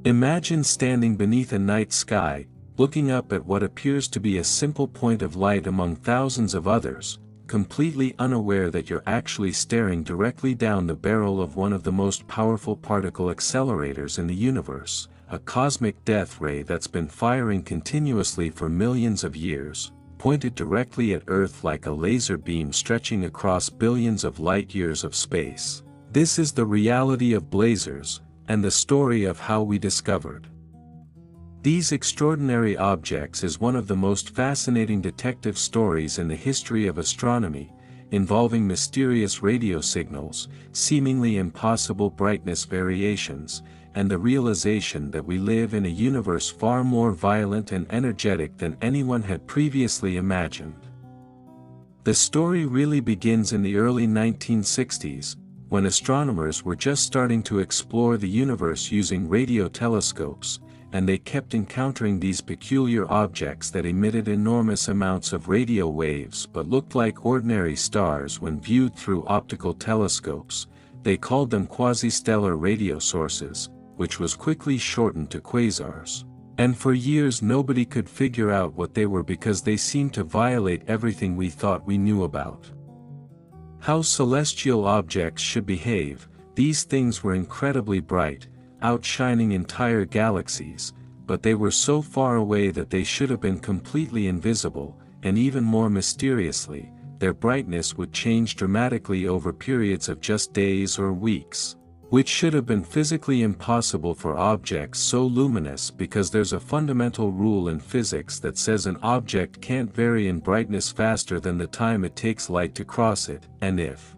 Imagine standing beneath a night sky, looking up at what appears to be a simple point of light among thousands of others, completely unaware that you're actually staring directly down the barrel of one of the most powerful particle accelerators in the universe, a cosmic death ray that's been firing continuously for millions of years, pointed directly at Earth like a laser beam stretching across billions of light-years of space. This is the reality of blazars, and the story of how we discovered these extraordinary objects is one of the most fascinating detective stories in the history of astronomy, involving mysterious radio signals, seemingly impossible brightness variations, and the realization that we live in a universe far more violent and energetic than anyone had previously imagined. The story really begins in the early 1960s, when astronomers were just starting to explore the universe using radio telescopes, and they kept encountering these peculiar objects that emitted enormous amounts of radio waves but looked like ordinary stars when viewed through optical telescopes. They called them quasi-stellar radio sources, which was quickly shortened to quasars. And for years nobody could figure out what they were because they seemed to violate everything we thought we knew about how celestial objects should behave. These things were incredibly bright, outshining entire galaxies, but they were so far away that they should have been completely invisible, and even more mysteriously, their brightness would change dramatically over periods of just days or weeks, which should have been physically impossible for objects so luminous because there's a fundamental rule in physics that says an object can't vary in brightness faster than the time it takes light to cross it, and if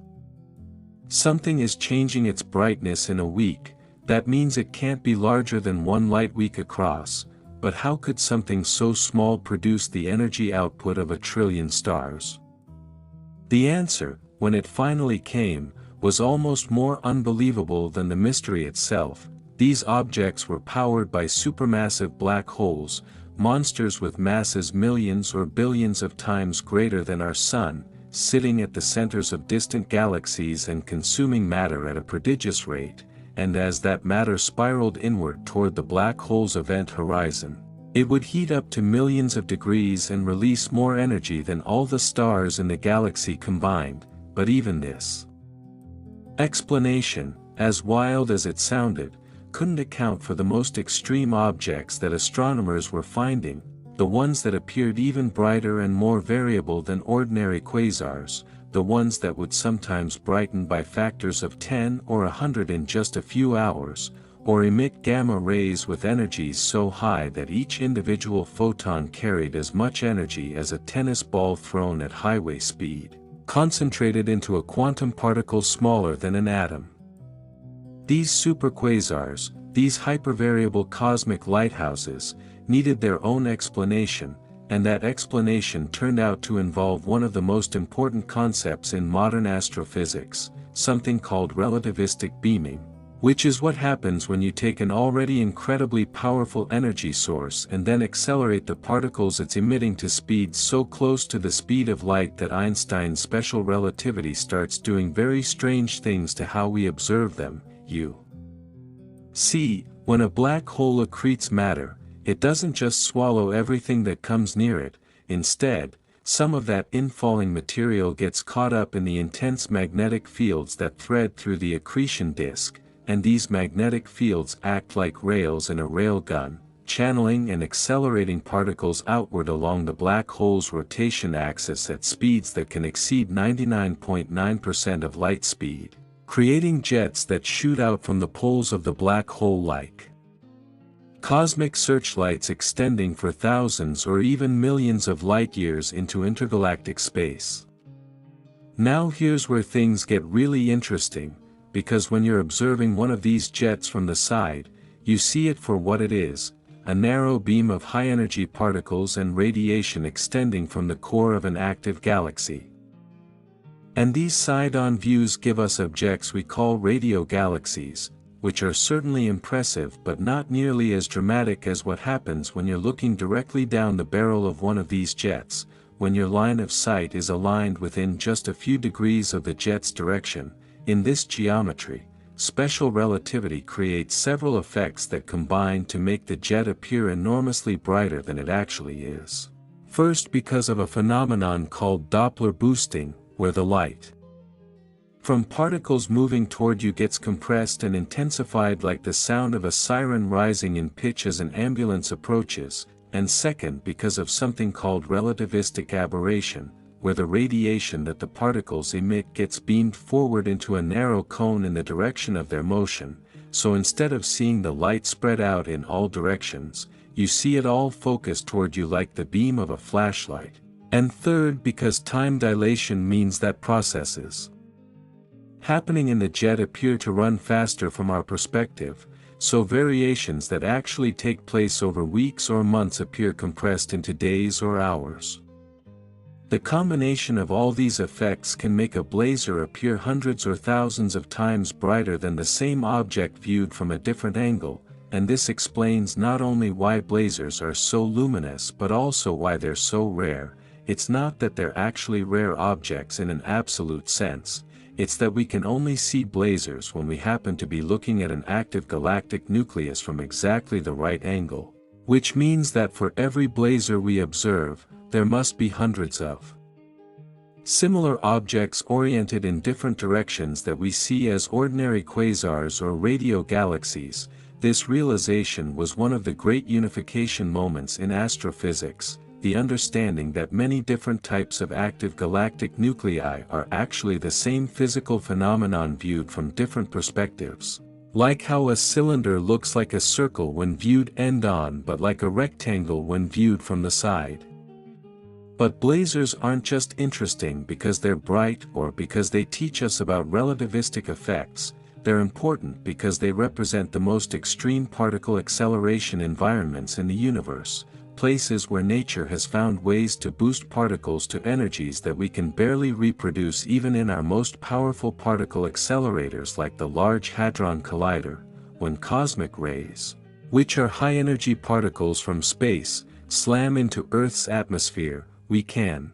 something is changing its brightness in a week, that means it can't be larger than one light week across. But how could something so small produce the energy output of 1 trillion stars? The answer, when it finally came, was almost more unbelievable than the mystery itself. These objects were powered by supermassive black holes, monsters with masses millions or billions of times greater than our Sun, sitting at the centers of distant galaxies and consuming matter at a prodigious rate. And as that matter spiraled inward toward the black hole's event horizon, it would heat up to millions of degrees and release more energy than all the stars in the galaxy combined. But even this explanation, as wild as it sounded, couldn't account for the most extreme objects that astronomers were finding, the ones that appeared even brighter and more variable than ordinary quasars, the ones that would sometimes brighten by factors of 10 or 100 in just a few hours, or emit gamma rays with energies so high that each individual photon carried as much energy as a tennis ball thrown at highway speed, concentrated into a quantum particle smaller than an atom. These superquasars, these hypervariable cosmic lighthouses, needed their own explanation, and that explanation turned out to involve one of the most important concepts in modern astrophysics, something called relativistic beaming, which is what happens when you take an already incredibly powerful energy source and then accelerate the particles it's emitting to speeds so close to the speed of light that Einstein's special relativity starts doing very strange things to how we observe them. You see, when a black hole accretes matter, it doesn't just swallow everything that comes near it. Instead, some of that infalling material gets caught up in the intense magnetic fields that thread through the accretion disk, and these magnetic fields act like rails in a rail gun, channeling and accelerating particles outward along the black hole's rotation axis at speeds that can exceed 99.9% of light speed, creating jets that shoot out from the poles of the black hole like cosmic searchlights extending for thousands or even millions of light-years into intergalactic space. Now here's where things get really interesting, because when you're observing one of these jets from the side, you see it for what it is, a narrow beam of high-energy particles and radiation extending from the core of an active galaxy. And these side-on views give us objects we call radio galaxies, which are certainly impressive but not nearly as dramatic as what happens when you're looking directly down the barrel of one of these jets, when your line of sight is aligned within just a few degrees of the jet's direction. In this geometry, special relativity creates several effects that combine to make the jet appear enormously brighter than it actually is. First, because of a phenomenon called Doppler boosting, where the light from particles moving toward you gets compressed and intensified like the sound of a siren rising in pitch as an ambulance approaches, and second, because of something called relativistic aberration, where the radiation that the particles emit gets beamed forward into a narrow cone in the direction of their motion, so instead of seeing the light spread out in all directions, you see it all focused toward you like the beam of a flashlight. And third, because time dilation means that processes happening in the jet appear to run faster from our perspective, so variations that actually take place over weeks or months appear compressed into days or hours. The combination of all these effects can make a blazar appear hundreds or thousands of times brighter than the same object viewed from a different angle, and this explains not only why blazars are so luminous but also why they're so rare. It's not that they're actually rare objects in an absolute sense, it's that we can only see blazars when we happen to be looking at an active galactic nucleus from exactly the right angle, which means that for every blazar we observe, there must be hundreds of similar objects oriented in different directions that we see as ordinary quasars or radio galaxies. This realization was one of the great unification moments in astrophysics, the understanding that many different types of active galactic nuclei are actually the same physical phenomenon viewed from different perspectives. Like how a cylinder looks like a circle when viewed end-on but like a rectangle when viewed from the side. But blazars aren't just interesting because they're bright or because they teach us about relativistic effects, they're important because they represent the most extreme particle acceleration environments in the universe, places where nature has found ways to boost particles to energies that we can barely reproduce even in our most powerful particle accelerators like the Large Hadron Collider, when cosmic rays, which are high-energy particles from space, slam into Earth's atmosphere, we can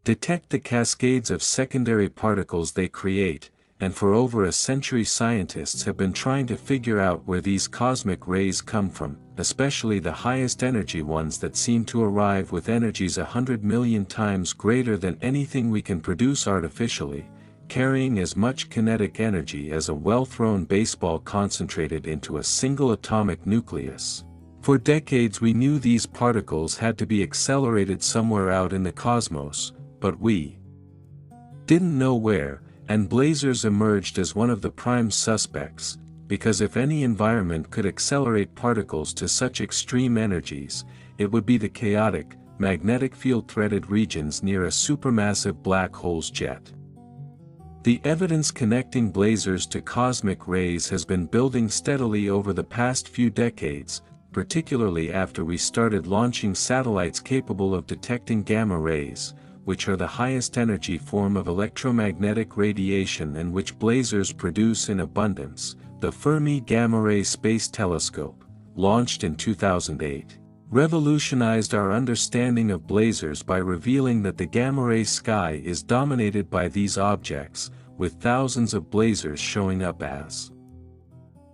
detect the cascades of secondary particles they create, and for over a century scientists have been trying to figure out where these cosmic rays come from, especially the highest energy ones that seem to arrive with energies 100 million times greater than anything we can produce artificially, carrying as much kinetic energy as a well-thrown baseball concentrated into a single atomic nucleus. For decades we knew these particles had to be accelerated somewhere out in the cosmos, but we didn't know where, and blazars emerged as one of the prime suspects, because if any environment could accelerate particles to such extreme energies, it would be the chaotic, magnetic field-threaded regions near a supermassive black hole's jet. The evidence connecting blazars to cosmic rays has been building steadily over the past few decades, particularly after we started launching satellites capable of detecting gamma rays, which are the highest energy form of electromagnetic radiation and which blazars produce in abundance. The Fermi Gamma Ray Space Telescope, launched in 2008, revolutionized our understanding of blazars by revealing that the gamma-ray sky is dominated by these objects, with thousands of blazars showing up as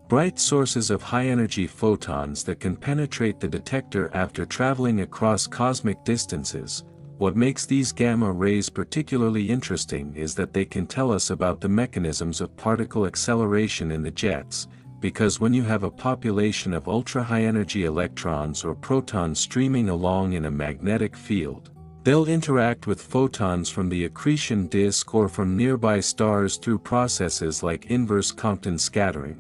bright sources of high-energy photons that can penetrate the detector after traveling across cosmic distances. What makes these gamma rays particularly interesting is that they can tell us about the mechanisms of particle acceleration in the jets, because when you have a population of ultra-high energy electrons or protons streaming along in a magnetic field, they'll interact with photons from the accretion disk or from nearby stars through processes like inverse Compton scattering,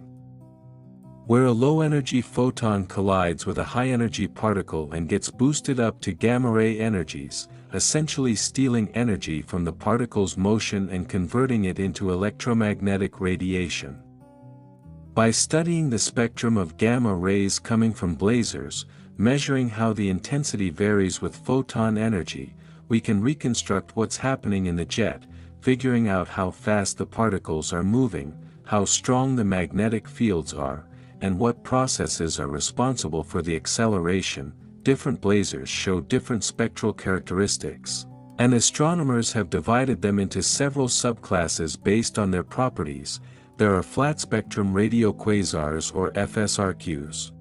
where a low-energy photon collides with a high-energy particle and gets boosted up to gamma-ray energies, essentially stealing energy from the particle's motion and converting it into electromagnetic radiation. By studying the spectrum of gamma rays coming from blazars, measuring how the intensity varies with photon energy, we can reconstruct what's happening in the jet, figuring out how fast the particles are moving, how strong the magnetic fields are, and what processes are responsible for the acceleration. Different blazars show different spectral characteristics, and astronomers have divided them into several subclasses based on their properties. there are flat-spectrum radio quasars or FSRQs,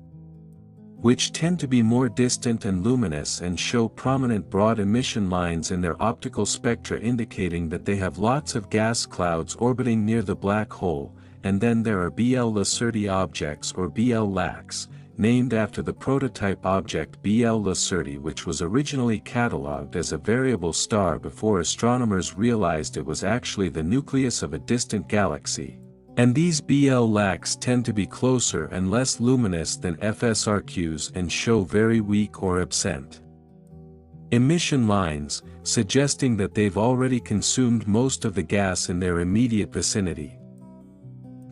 which tend to be more distant and luminous and show prominent broad emission lines in their optical spectra, indicating that they have lots of gas clouds orbiting near the black hole. And then there are BL Lacerti objects or BL LACs, named after the prototype object BL Lacerti, which was originally catalogued as a variable star before astronomers realized it was actually the nucleus of a distant galaxy. And these BL LACs tend to be closer and less luminous than FSRQs and show very weak or absent emission lines, suggesting that they've already consumed most of the gas in their immediate vicinity.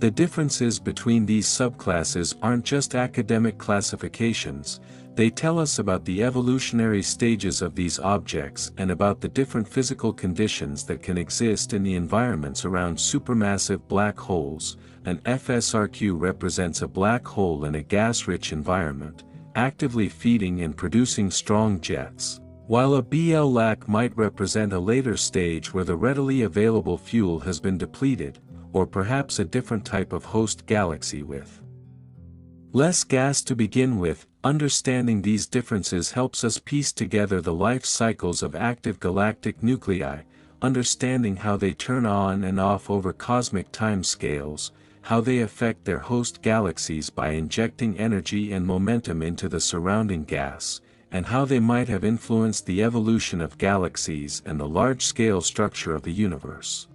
The differences between these subclasses aren't just academic classifications, they tell us about the evolutionary stages of these objects and about the different physical conditions that can exist in the environments around supermassive black holes. An FSRQ represents a black hole in a gas-rich environment, actively feeding and producing strong jets, while a BL LAC might represent a later stage where the readily available fuel has been depleted, or perhaps a different type of host galaxy with less gas to begin with. Understanding these differences helps us piece together the life cycles of active galactic nuclei, understanding how they turn on and off over cosmic time scales, how they affect their host galaxies by injecting energy and momentum into the surrounding gas, and how they might have influenced the evolution of galaxies and the large-scale structure of the universe.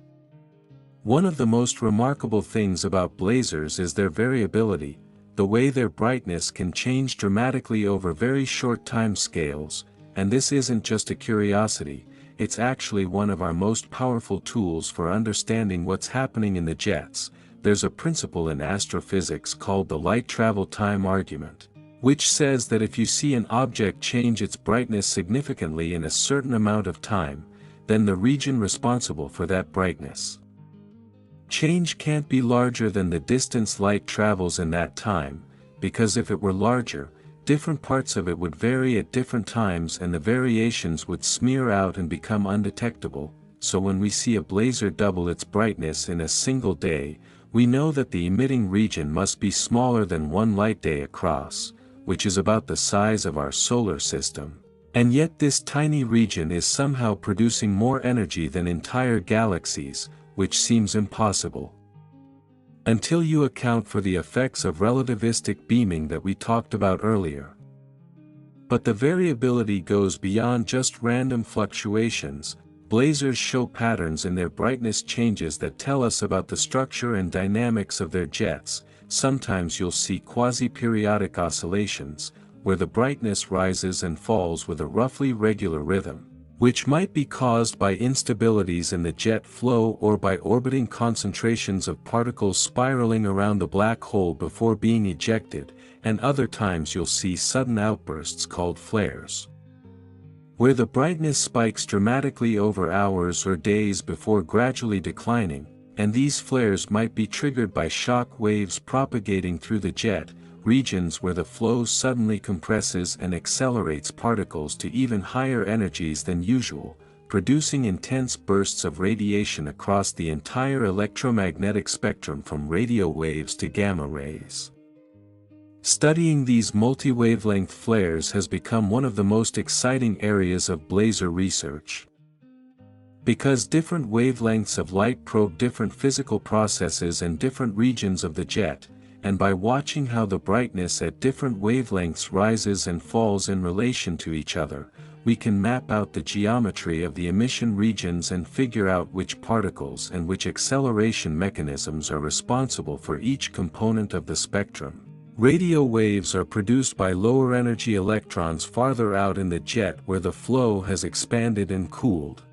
One of the most remarkable things about blazars is their variability, the way their brightness can change dramatically over very short time scales, and this isn't just a curiosity, it's actually one of our most powerful tools for understanding what's happening in the jets. There's a principle in astrophysics called the light travel time argument, which says that if you see an object change its brightness significantly in a certain amount of time, then the region responsible for that brightness change can't be larger than the distance light travels in that time, because if it were larger, different parts of it would vary at different times and the variations would smear out and become undetectable. So when we see a blazar double its brightness in a single day, we know that the emitting region must be smaller than one light day across, which is about the size of our solar system. And yet this tiny region is somehow producing more energy than entire galaxies, which seems impossible until you account for the effects of relativistic beaming that we talked about earlier. But the variability goes beyond just random fluctuations. Blazars show patterns in their brightness changes that tell us about the structure and dynamics of their jets. Sometimes you'll see quasi-periodic oscillations, where the brightness rises and falls with a roughly regular rhythm, which might be caused by instabilities in the jet flow or by orbiting concentrations of particles spiraling around the black hole before being ejected, and other times you'll see sudden outbursts called flares, where the brightness spikes dramatically over hours or days before gradually declining, and these flares might be triggered by shock waves propagating through the jet, regions where the flow suddenly compresses and accelerates particles to even higher energies than usual, producing intense bursts of radiation across the entire electromagnetic spectrum from radio waves to gamma rays. Studying these multi-wavelength flares has become one of the most exciting areas of blazar research, because different wavelengths of light probe different physical processes and different regions of the jet, and by watching how the brightness at different wavelengths rises and falls in relation to each other, we can map out the geometry of the emission regions and figure out which particles and which acceleration mechanisms are responsible for each component of the spectrum. Radio waves are produced by lower energy electrons farther out in the jet where the flow has expanded and cooled.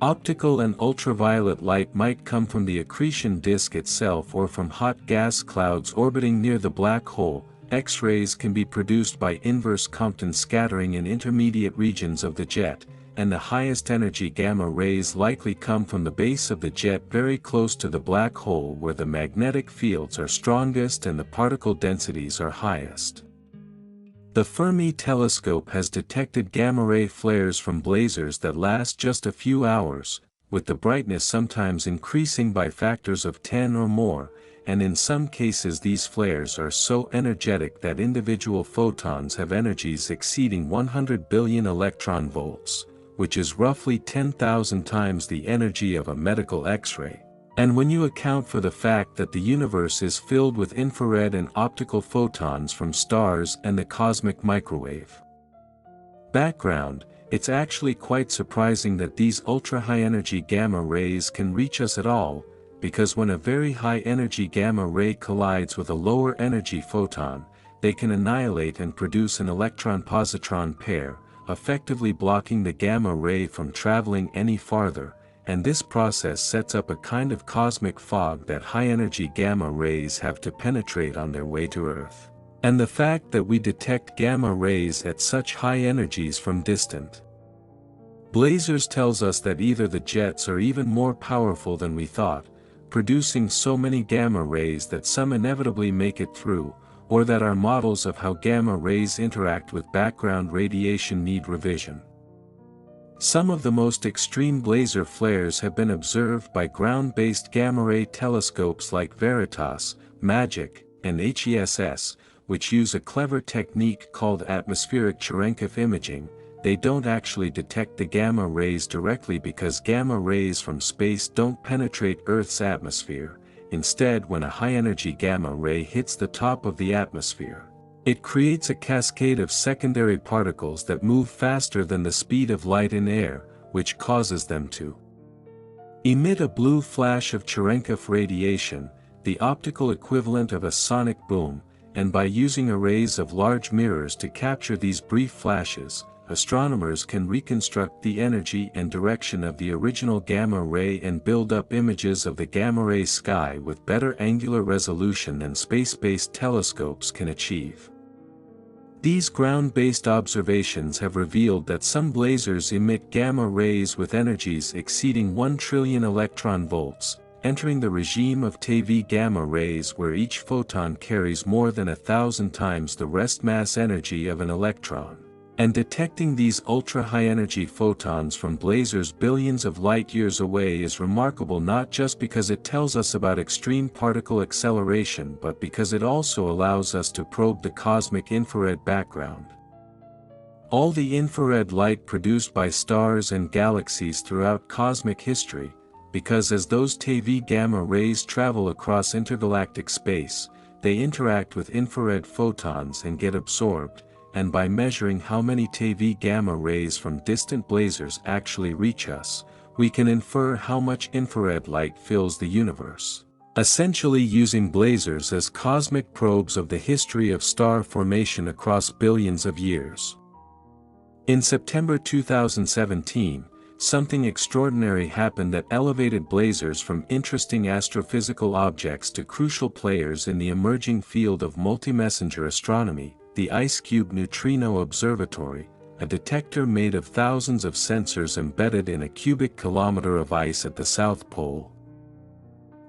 Optical and ultraviolet light might come from the accretion disk itself or from hot gas clouds orbiting near the black hole. X-rays can be produced by inverse Compton scattering in intermediate regions of the jet, and the highest energy gamma rays likely come from the base of the jet very close to the black hole where the magnetic fields are strongest and the particle densities are highest. The Fermi telescope has detected gamma-ray flares from blazars that last just a few hours, with the brightness sometimes increasing by factors of 10 or more, and in some cases these flares are so energetic that individual photons have energies exceeding 100 billion electron volts, which is roughly 10,000 times the energy of a medical X-ray. And when you account for the fact that the universe is filled with infrared and optical photons from stars and the cosmic microwave background, it's actually quite surprising that these ultra-high-energy gamma rays can reach us at all, because when a very high-energy gamma ray collides with a lower-energy photon, they can annihilate and produce an electron-positron pair, effectively blocking the gamma ray from traveling any farther, and this process sets up a kind of cosmic fog that high-energy gamma rays have to penetrate on their way to Earth. And the fact that we detect gamma rays at such high energies from distant blazars tells us that either the jets are even more powerful than we thought, producing so many gamma rays that some inevitably make it through, or that our models of how gamma rays interact with background radiation need revision. Some of the most extreme blazar flares have been observed by ground-based gamma-ray telescopes like Veritas, MAGIC, and HESS, which use a clever technique called atmospheric Cherenkov imaging. They don't actually detect the gamma rays directly because gamma rays from space don't penetrate Earth's atmosphere. Instead, when a high-energy gamma ray hits the top of the atmosphere, it creates a cascade of secondary particles that move faster than the speed of light in air, which causes them to emit a blue flash of Cherenkov radiation, the optical equivalent of a sonic boom, and by using arrays of large mirrors to capture these brief flashes, astronomers can reconstruct the energy and direction of the original gamma ray and build up images of the gamma ray sky with better angular resolution than space-based telescopes can achieve. These ground-based observations have revealed that some blazars emit gamma rays with energies exceeding 1 trillion electron volts, entering the regime of TeV gamma rays where each photon carries more than 1,000 times the rest mass energy of an electron. And detecting these ultra-high-energy photons from blazars billions of light-years away is remarkable not just because it tells us about extreme particle acceleration but because it also allows us to probe the cosmic infrared background. All the infrared light produced by stars and galaxies throughout cosmic history, because as those TeV gamma rays travel across intergalactic space, they interact with infrared photons and get absorbed, and by measuring how many TeV gamma rays from distant blazars actually reach us, we can infer how much infrared light fills the universe, essentially using blazars as cosmic probes of the history of star formation across billions of years. In September 2017, something extraordinary happened that elevated blazars from interesting astrophysical objects to crucial players in the emerging field of multi-messenger astronomy, the IceCube Neutrino Observatory, a detector made of thousands of sensors embedded in a cubic kilometer of ice at the South Pole,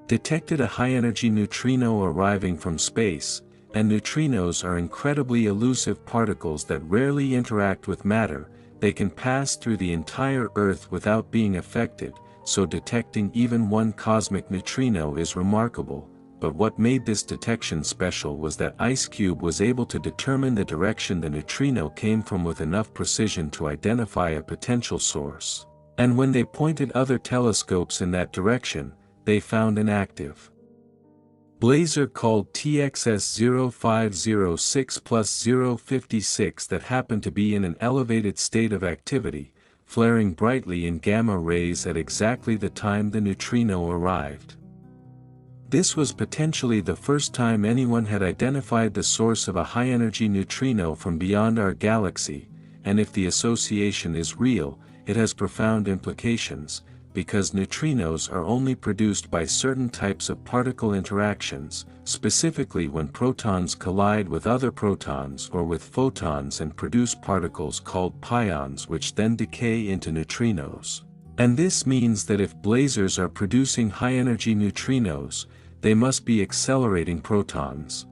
detected a high-energy neutrino arriving from space, and neutrinos are incredibly elusive particles that rarely interact with matter. They can pass through the entire Earth without being affected, so detecting even one cosmic neutrino is remarkable. But what made this detection special was that IceCube was able to determine the direction the neutrino came from with enough precision to identify a potential source. And when they pointed other telescopes in that direction, they found an active blazar called TXS0506+056 that happened to be in an elevated state of activity, flaring brightly in gamma rays at exactly the time the neutrino arrived. This was potentially the first time anyone had identified the source of a high-energy neutrino from beyond our galaxy, and if the association is real, it has profound implications, because neutrinos are only produced by certain types of particle interactions, specifically when protons collide with other protons or with photons and produce particles called pions which then decay into neutrinos. And this means that if blazars are producing high-energy neutrinos, they must be accelerating protons,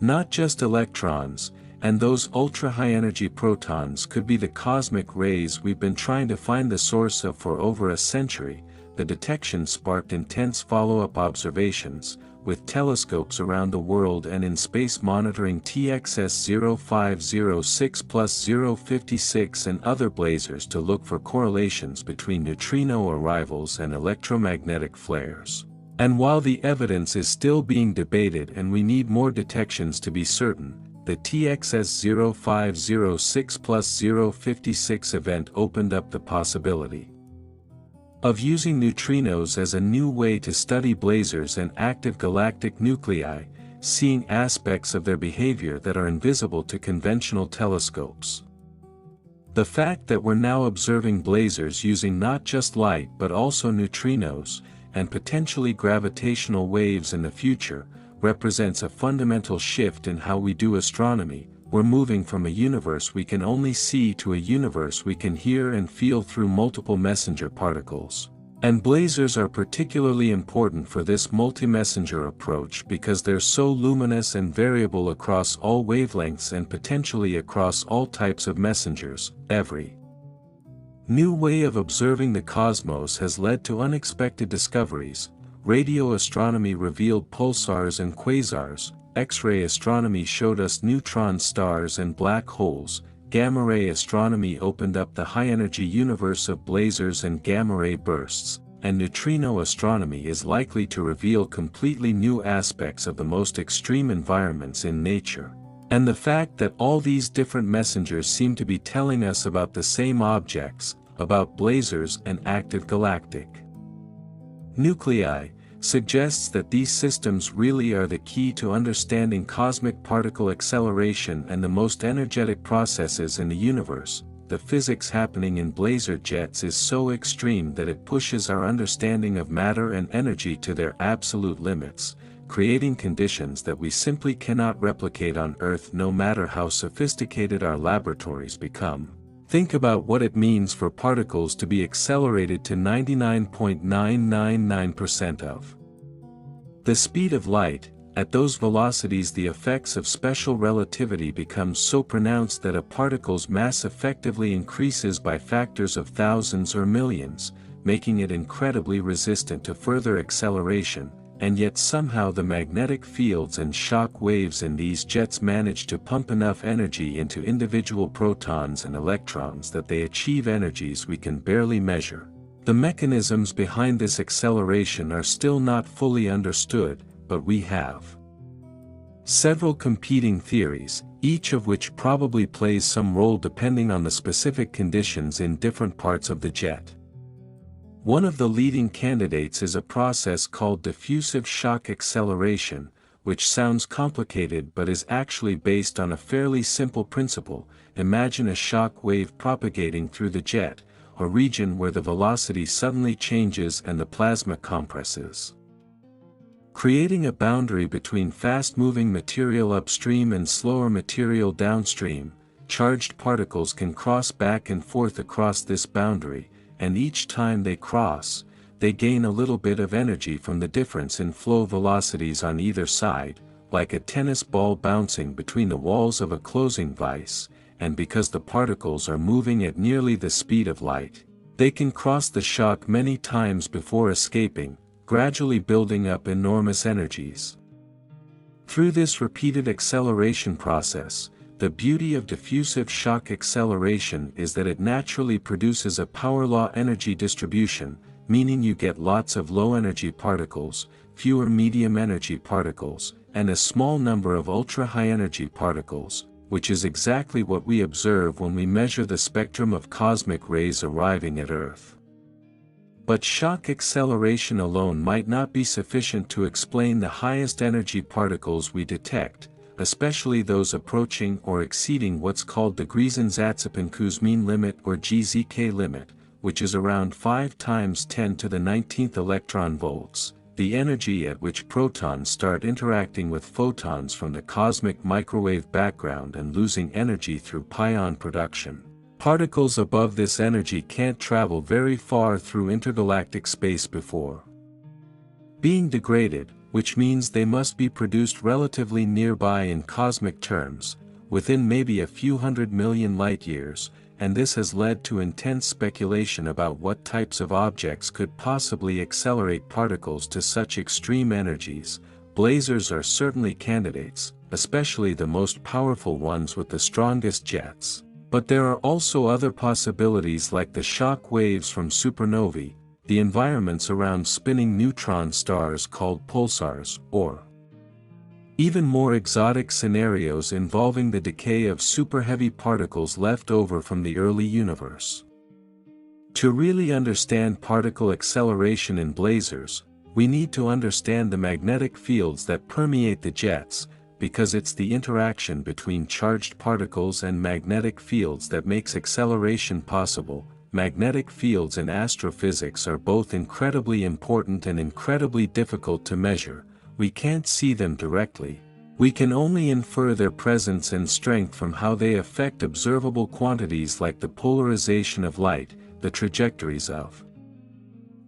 not just electrons, And those ultra-high energy protons could be the cosmic rays we've been trying to find the source of for over a century. The detection sparked intense follow-up observations, with telescopes around the world and in space monitoring TXS 0506 plus 056 and other blazars to look for correlations between neutrino arrivals and electromagnetic flares. And while the evidence is still being debated and we need more detections to be certain, the TXS 0506 plus 056 event opened up the possibility of using neutrinos as a new way to study blazars and active galactic nuclei, seeing aspects of their behavior that are invisible to conventional telescopes. The fact that we're now observing blazars using not just light but also neutrinos, and potentially gravitational waves in the future, represents a fundamental shift in how we do astronomy. We're moving from a universe we can only see to a universe we can hear and feel through multiple messenger particles. And blazars are particularly important for this multi-messenger approach because they're so luminous and variable across all wavelengths and potentially across all types of messengers. Every new way of observing the cosmos has led to unexpected discoveries. Radio astronomy revealed pulsars and quasars, X-ray astronomy showed us neutron stars and black holes, gamma-ray astronomy opened up the high-energy universe of blazars and gamma-ray bursts, and neutrino astronomy is likely to reveal completely new aspects of the most extreme environments in nature. And the fact that all these different messengers seem to be telling us about the same objects, about blazars and active galactic nuclei, suggests that these systems really are the key to understanding cosmic particle acceleration and the most energetic processes in the universe. The physics happening in blazar jets is so extreme that it pushes our understanding of matter and energy to their absolute limits, creating conditions that we simply cannot replicate on Earth no matter how sophisticated our laboratories become. Think about what it means for particles to be accelerated to 99.999% of the speed of light. At those velocities, the effects of special relativity become so pronounced that a particle's mass effectively increases by factors of thousands or millions, making it incredibly resistant to further acceleration. And yet somehow the magnetic fields and shock waves in these jets manage to pump enough energy into individual protons and electrons that they achieve energies we can barely measure. The mechanisms behind this acceleration are still not fully understood, but we have several competing theories, each of which probably plays some role depending on the specific conditions in different parts of the jet. One of the leading candidates is a process called diffusive shock acceleration, which sounds complicated but is actually based on a fairly simple principle. Imagine a shock wave propagating through the jet, a region where the velocity suddenly changes and the plasma compresses, creating a boundary between fast-moving material upstream and slower material downstream. Charged particles can cross back and forth across this boundary, and each time they cross, they gain a little bit of energy from the difference in flow velocities on either side, like a tennis ball bouncing between the walls of a closing vise. And because the particles are moving at nearly the speed of light, they can cross the shock many times before escaping, gradually building up enormous energies. Through this repeated acceleration process, the beauty of diffusive shock acceleration is that it naturally produces a power law energy distribution, meaning you get lots of low-energy particles, fewer medium-energy particles, and a small number of ultra-high-energy particles, which is exactly what we observe when we measure the spectrum of cosmic rays arriving at Earth. But shock acceleration alone might not be sufficient to explain the highest energy particles we detect, especially those approaching or exceeding what's called the Greason-Zatsepin-Kuzmin limit or GZK limit, which is around 5 times 10 to the 19th electron volts, the energy at which protons start interacting with photons from the cosmic microwave background and losing energy through pion production. Particles above this energy can't travel very far through intergalactic space before being degraded, which means they must be produced relatively nearby in cosmic terms, within maybe a few 100 million light-years, and this has led to intense speculation about what types of objects could possibly accelerate particles to such extreme energies. Blazars are certainly candidates, especially the most powerful ones with the strongest jets. But there are also other possibilities like the shock waves from supernovae, the environments around spinning neutron stars called pulsars, or even more exotic scenarios involving the decay of super-heavy particles left over from the early universe. To really understand particle acceleration in blazars, we need to understand the magnetic fields that permeate the jets, because it's the interaction between charged particles and magnetic fields that makes acceleration possible. Magnetic fields in astrophysics are both incredibly important and incredibly difficult to measure. We can't see them directly. We can only infer their presence and strength from how they affect observable quantities like the polarization of light, the trajectories of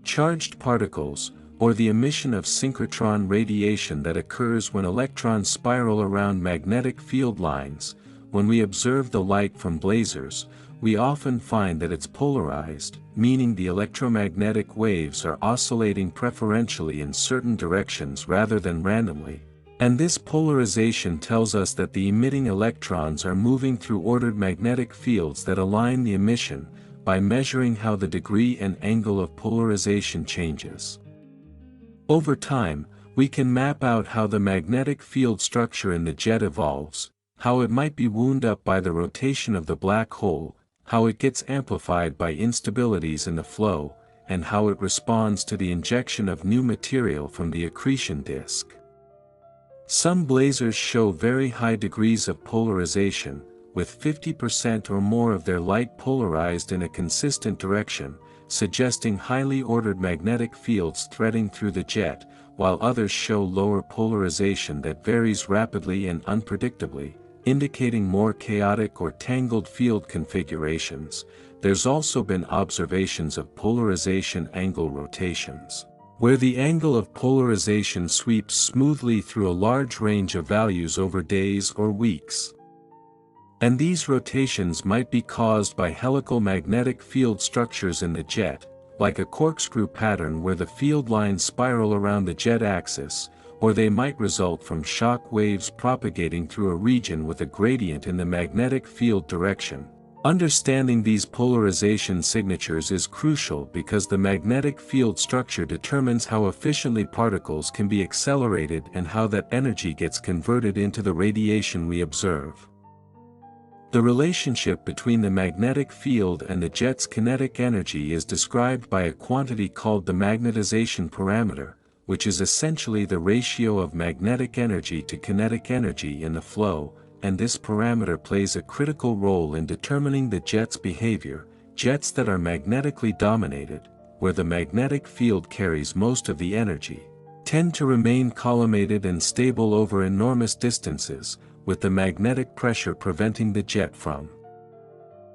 charged particles, or the emission of synchrotron radiation that occurs when electrons spiral around magnetic field lines. When we observe the light from blazars, we often find that it's polarized, meaning the electromagnetic waves are oscillating preferentially in certain directions rather than randomly. And this polarization tells us that the emitting electrons are moving through ordered magnetic fields that align the emission, by measuring how the degree and angle of polarization changes. Over time, we can map out how the magnetic field structure in the jet evolves, how it might be wound up by the rotation of the black hole, how it gets amplified by instabilities in the flow, and how it responds to the injection of new material from the accretion disk. Some blazars show very high degrees of polarization, with 50% or more of their light polarized in a consistent direction, suggesting highly ordered magnetic fields threading through the jet, while others show lower polarization that varies rapidly and unpredictably, indicating more chaotic or tangled field configurations. There's also been observations of polarization angle rotations, where the angle of polarization sweeps smoothly through a large range of values over days or weeks. And these rotations might be caused by helical magnetic field structures in the jet, like a corkscrew pattern where the field lines spiral around the jet axis, or they might result from shock waves propagating through a region with a gradient in the magnetic field direction. Understanding these polarization signatures is crucial because the magnetic field structure determines how efficiently particles can be accelerated and how that energy gets converted into the radiation we observe. The relationship between the magnetic field and the jet's kinetic energy is described by a quantity called the magnetization parameter, which is essentially the ratio of magnetic energy to kinetic energy in the flow, and this parameter plays a critical role in determining the jet's behavior. Jets that are magnetically dominated, where the magnetic field carries most of the energy, tend to remain collimated and stable over enormous distances, with the magnetic pressure preventing the jet from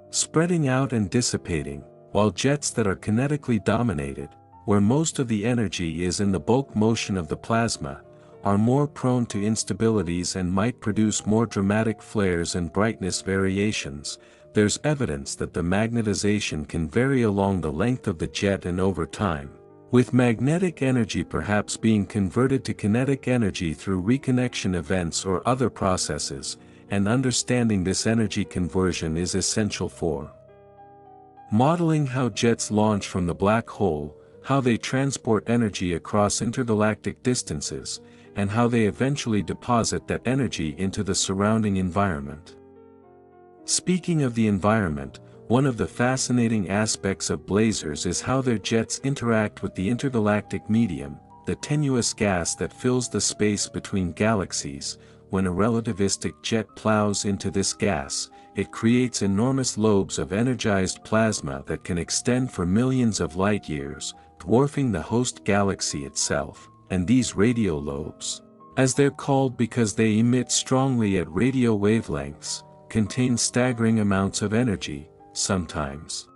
spreading out and dissipating, while jets that are kinetically dominated, where most of the energy is in the bulk motion of the plasma, are more prone to instabilities and might produce more dramatic flares and brightness variations. There's evidence that the magnetization can vary along the length of the jet and over time, with magnetic energy perhaps being converted to kinetic energy through reconnection events or other processes, and understanding this energy conversion is essential for modeling how jets launch from the black hole, how they transport energy across intergalactic distances, and how they eventually deposit that energy into the surrounding environment. Speaking of the environment, one of the fascinating aspects of blazars is how their jets interact with the intergalactic medium, the tenuous gas that fills the space between galaxies. When a relativistic jet plows into this gas, it creates enormous lobes of energized plasma that can extend for millions of light years, dwarfing the host galaxy itself. And these radio lobes, as they're called because they emit strongly at radio wavelengths, contain staggering amounts of energy, sometimes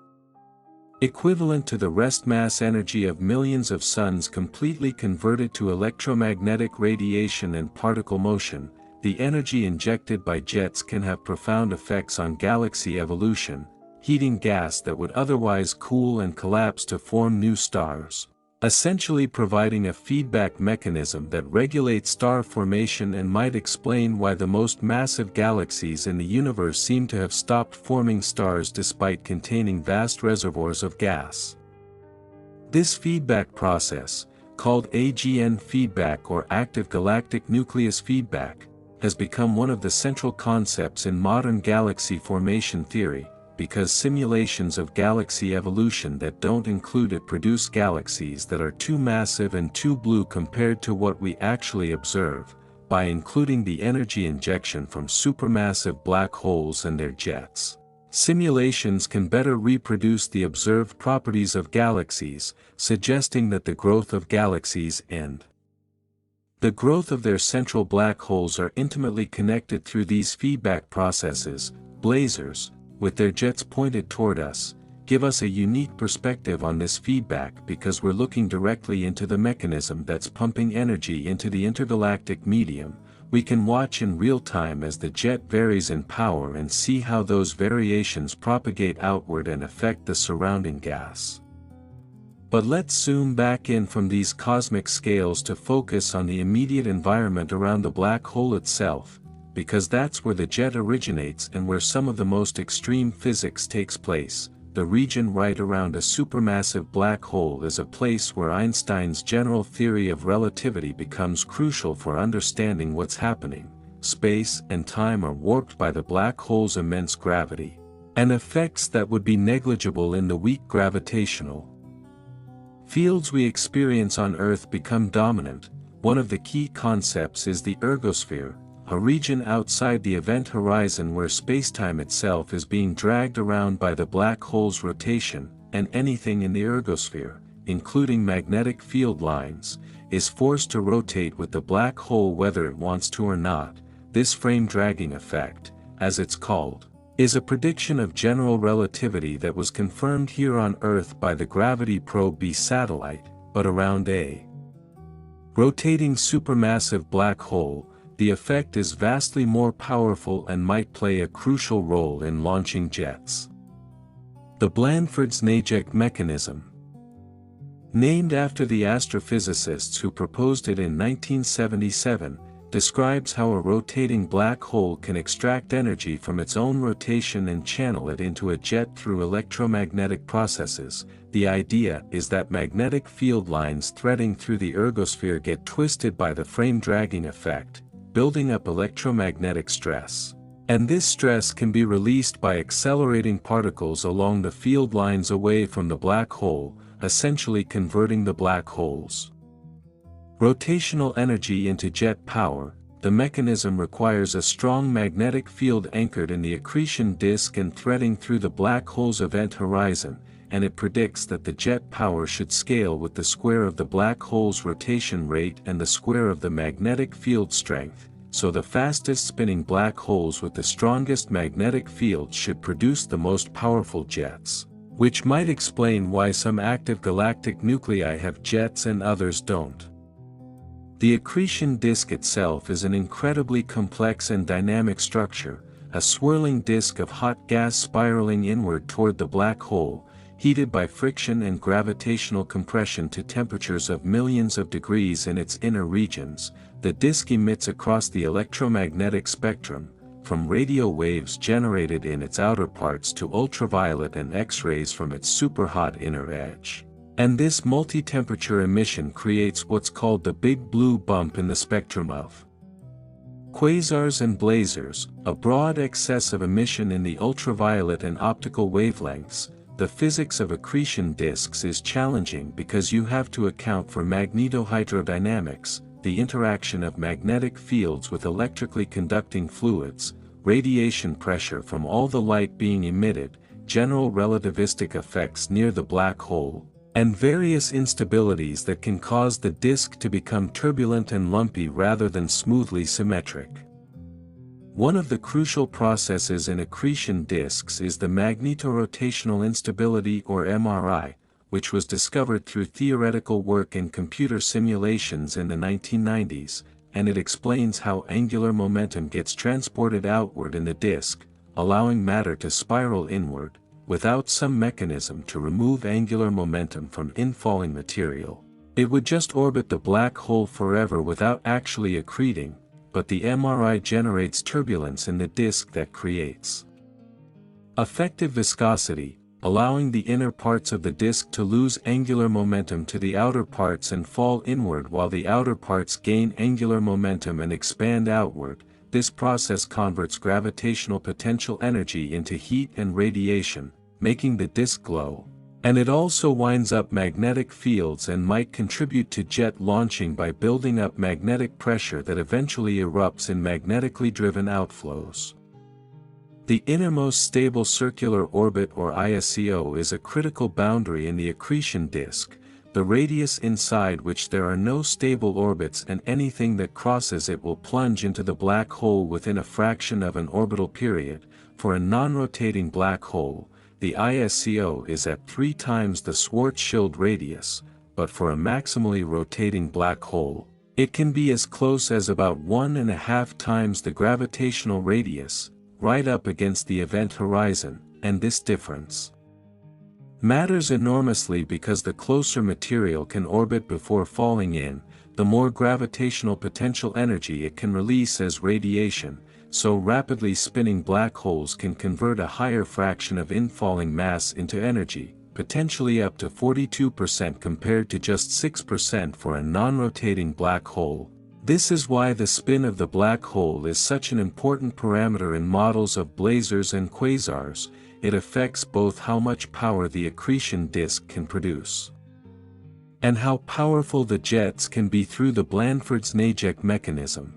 equivalent to the rest mass energy of millions of suns completely converted to electromagnetic radiation and particle motion. the energy injected by jets can have profound effects on galaxy evolution, heating gas that would otherwise cool and collapse to form new stars, essentially providing a feedback mechanism that regulates star formation and might explain why the most massive galaxies in the universe seem to have stopped forming stars despite containing vast reservoirs of gas. This feedback process, called AGN feedback or active galactic nucleus feedback, has become one of the central concepts in modern galaxy formation theory, because simulations of galaxy evolution that don't include it produce galaxies that are too massive and too blue compared to what we actually observe. By including the energy injection from supermassive black holes and their jets, simulations can better reproduce the observed properties of galaxies, suggesting that the growth of galaxies and the growth of their central black holes are intimately connected through these feedback processes. Blazars, with their jets pointed toward us, give us a unique perspective on this feedback because we're looking directly into the mechanism that's pumping energy into the intergalactic medium. We can watch in real time as the jet varies in power and see how those variations propagate outward and affect the surrounding gas. But let's zoom back in from these cosmic scales to focus on the immediate environment around the black hole itself, because that's where the jet originates and where some of the most extreme physics takes place. The region right around a supermassive black hole is a place where Einstein's general theory of relativity becomes crucial for understanding what's happening. Space and time are warped by the black hole's immense gravity, and effects that would be negligible in the weak gravitational fields we experience on Earth become dominant. One of the key concepts is the ergosphere, a region outside the event horizon where spacetime itself is being dragged around by the black hole's rotation, and anything in the ergosphere, including magnetic field lines, is forced to rotate with the black hole whether it wants to or not. This frame dragging effect, as it's called, is a prediction of general relativity that was confirmed here on Earth by the Gravity Probe B satellite, but around a rotating supermassive black hole, the effect is vastly more powerful and might play a crucial role in launching jets. The Blandford's-Najek mechanism, named after the astrophysicists who proposed it in 1977, describes how a rotating black hole can extract energy from its own rotation and channel it into a jet through electromagnetic processes. The idea is that magnetic field lines threading through the ergosphere get twisted by the frame dragging effect, building up electromagnetic stress. And this stress can be released by accelerating particles along the field lines away from the black hole, essentially converting the black hole's rotational energy into jet power. The mechanism requires a strong magnetic field anchored in the accretion disk and threading through the black hole's event horizon, and it predicts that the jet power should scale with the square of the black hole's rotation rate and the square of the magnetic field strength, so the fastest spinning black holes with the strongest magnetic field should produce the most powerful jets, which might explain why some active galactic nuclei have jets and others don't. The accretion disk itself is an incredibly complex and dynamic structure, a swirling disk of hot gas spiraling inward toward the black hole, heated by friction and gravitational compression to temperatures of millions of degrees in its inner regions. The disk emits across the electromagnetic spectrum, from radio waves generated in its outer parts to ultraviolet and X-rays from its superhot inner edge. And this multi-temperature emission creates what's called the big blue bump in the spectrum of quasars and blazars, a broad excess of emission in the ultraviolet and optical wavelengths. The physics of accretion disks is challenging because you have to account for magnetohydrodynamics, the interaction of magnetic fields with electrically conducting fluids, radiation pressure from all the light being emitted, general relativistic effects near the black hole, and various instabilities that can cause the disk to become turbulent and lumpy rather than smoothly symmetric. One of the crucial processes in accretion disks is the magnetorotational instability or MRI, which was discovered through theoretical work in computer simulations in the 1990s. and it explains how angular momentum gets transported outward in the disk, allowing matter to spiral inward, without some mechanism to remove angular momentum from infalling material. It would just orbit the black hole forever without actually accreting, but the MRI generates turbulence in the disk that creates effective viscosity, allowing the inner parts of the disk to lose angular momentum to the outer parts and fall inward while the outer parts gain angular momentum and expand outward. This process converts gravitational potential energy into heat and radiation, making the disk glow. And it also winds up magnetic fields and might contribute to jet launching by building up magnetic pressure that eventually erupts in magnetically driven outflows. The innermost stable circular orbit or ISCO is a critical boundary in the accretion disk, the radius inside which there are no stable orbits, and anything that crosses it will plunge into the black hole within a fraction of an orbital period. For a non-rotating black hole, the ISCO is at 3 times the Schwarzschild radius, but for a maximally rotating black hole, it can be as close as about 1.5 times the gravitational radius, right up against the event horizon, and this difference matters enormously because the closer material can orbit before falling in, the more gravitational potential energy it can release as radiation, so rapidly spinning black holes can convert a higher fraction of infalling mass into energy, potentially up to 42% compared to just 6% for a non-rotating black hole. This is why the spin of the black hole is such an important parameter in models of blazars and quasars. It affects both how much power the accretion disk can produce and how powerful the jets can be through the Blandford's-Najek mechanism.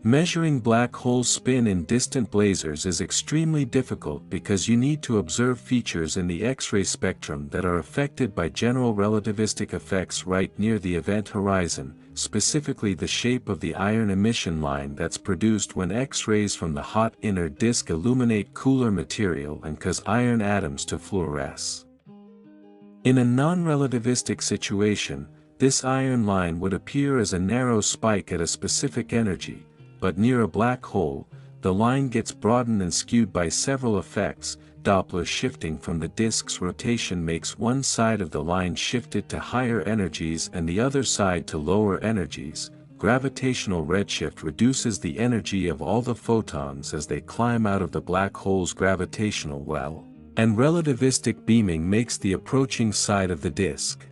Measuring black hole spin in distant blazars is extremely difficult because you need to observe features in the X-ray spectrum that are affected by general relativistic effects right near the event horizon, specifically the shape of the iron emission line that's produced when X-rays from the hot inner disk illuminate cooler material and cause iron atoms to fluoresce. In a non-relativistic situation, this iron line would appear as a narrow spike at a specific energy, but near a black hole, the line gets broadened and skewed by several effects. Doppler shifting from the disk's rotation makes one side of the line shifted to higher energies and the other side to lower energies. Gravitational redshift reduces the energy of all the photons as they climb out of the black hole's gravitational well, and relativistic beaming makes the approaching side of the disk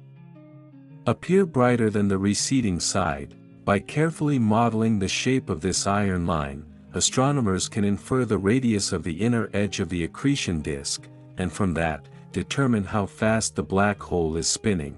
appear brighter than the receding side. By carefully modeling the shape of this iron line, astronomers can infer the radius of the inner edge of the accretion disk, and from that, determine how fast the black hole is spinning.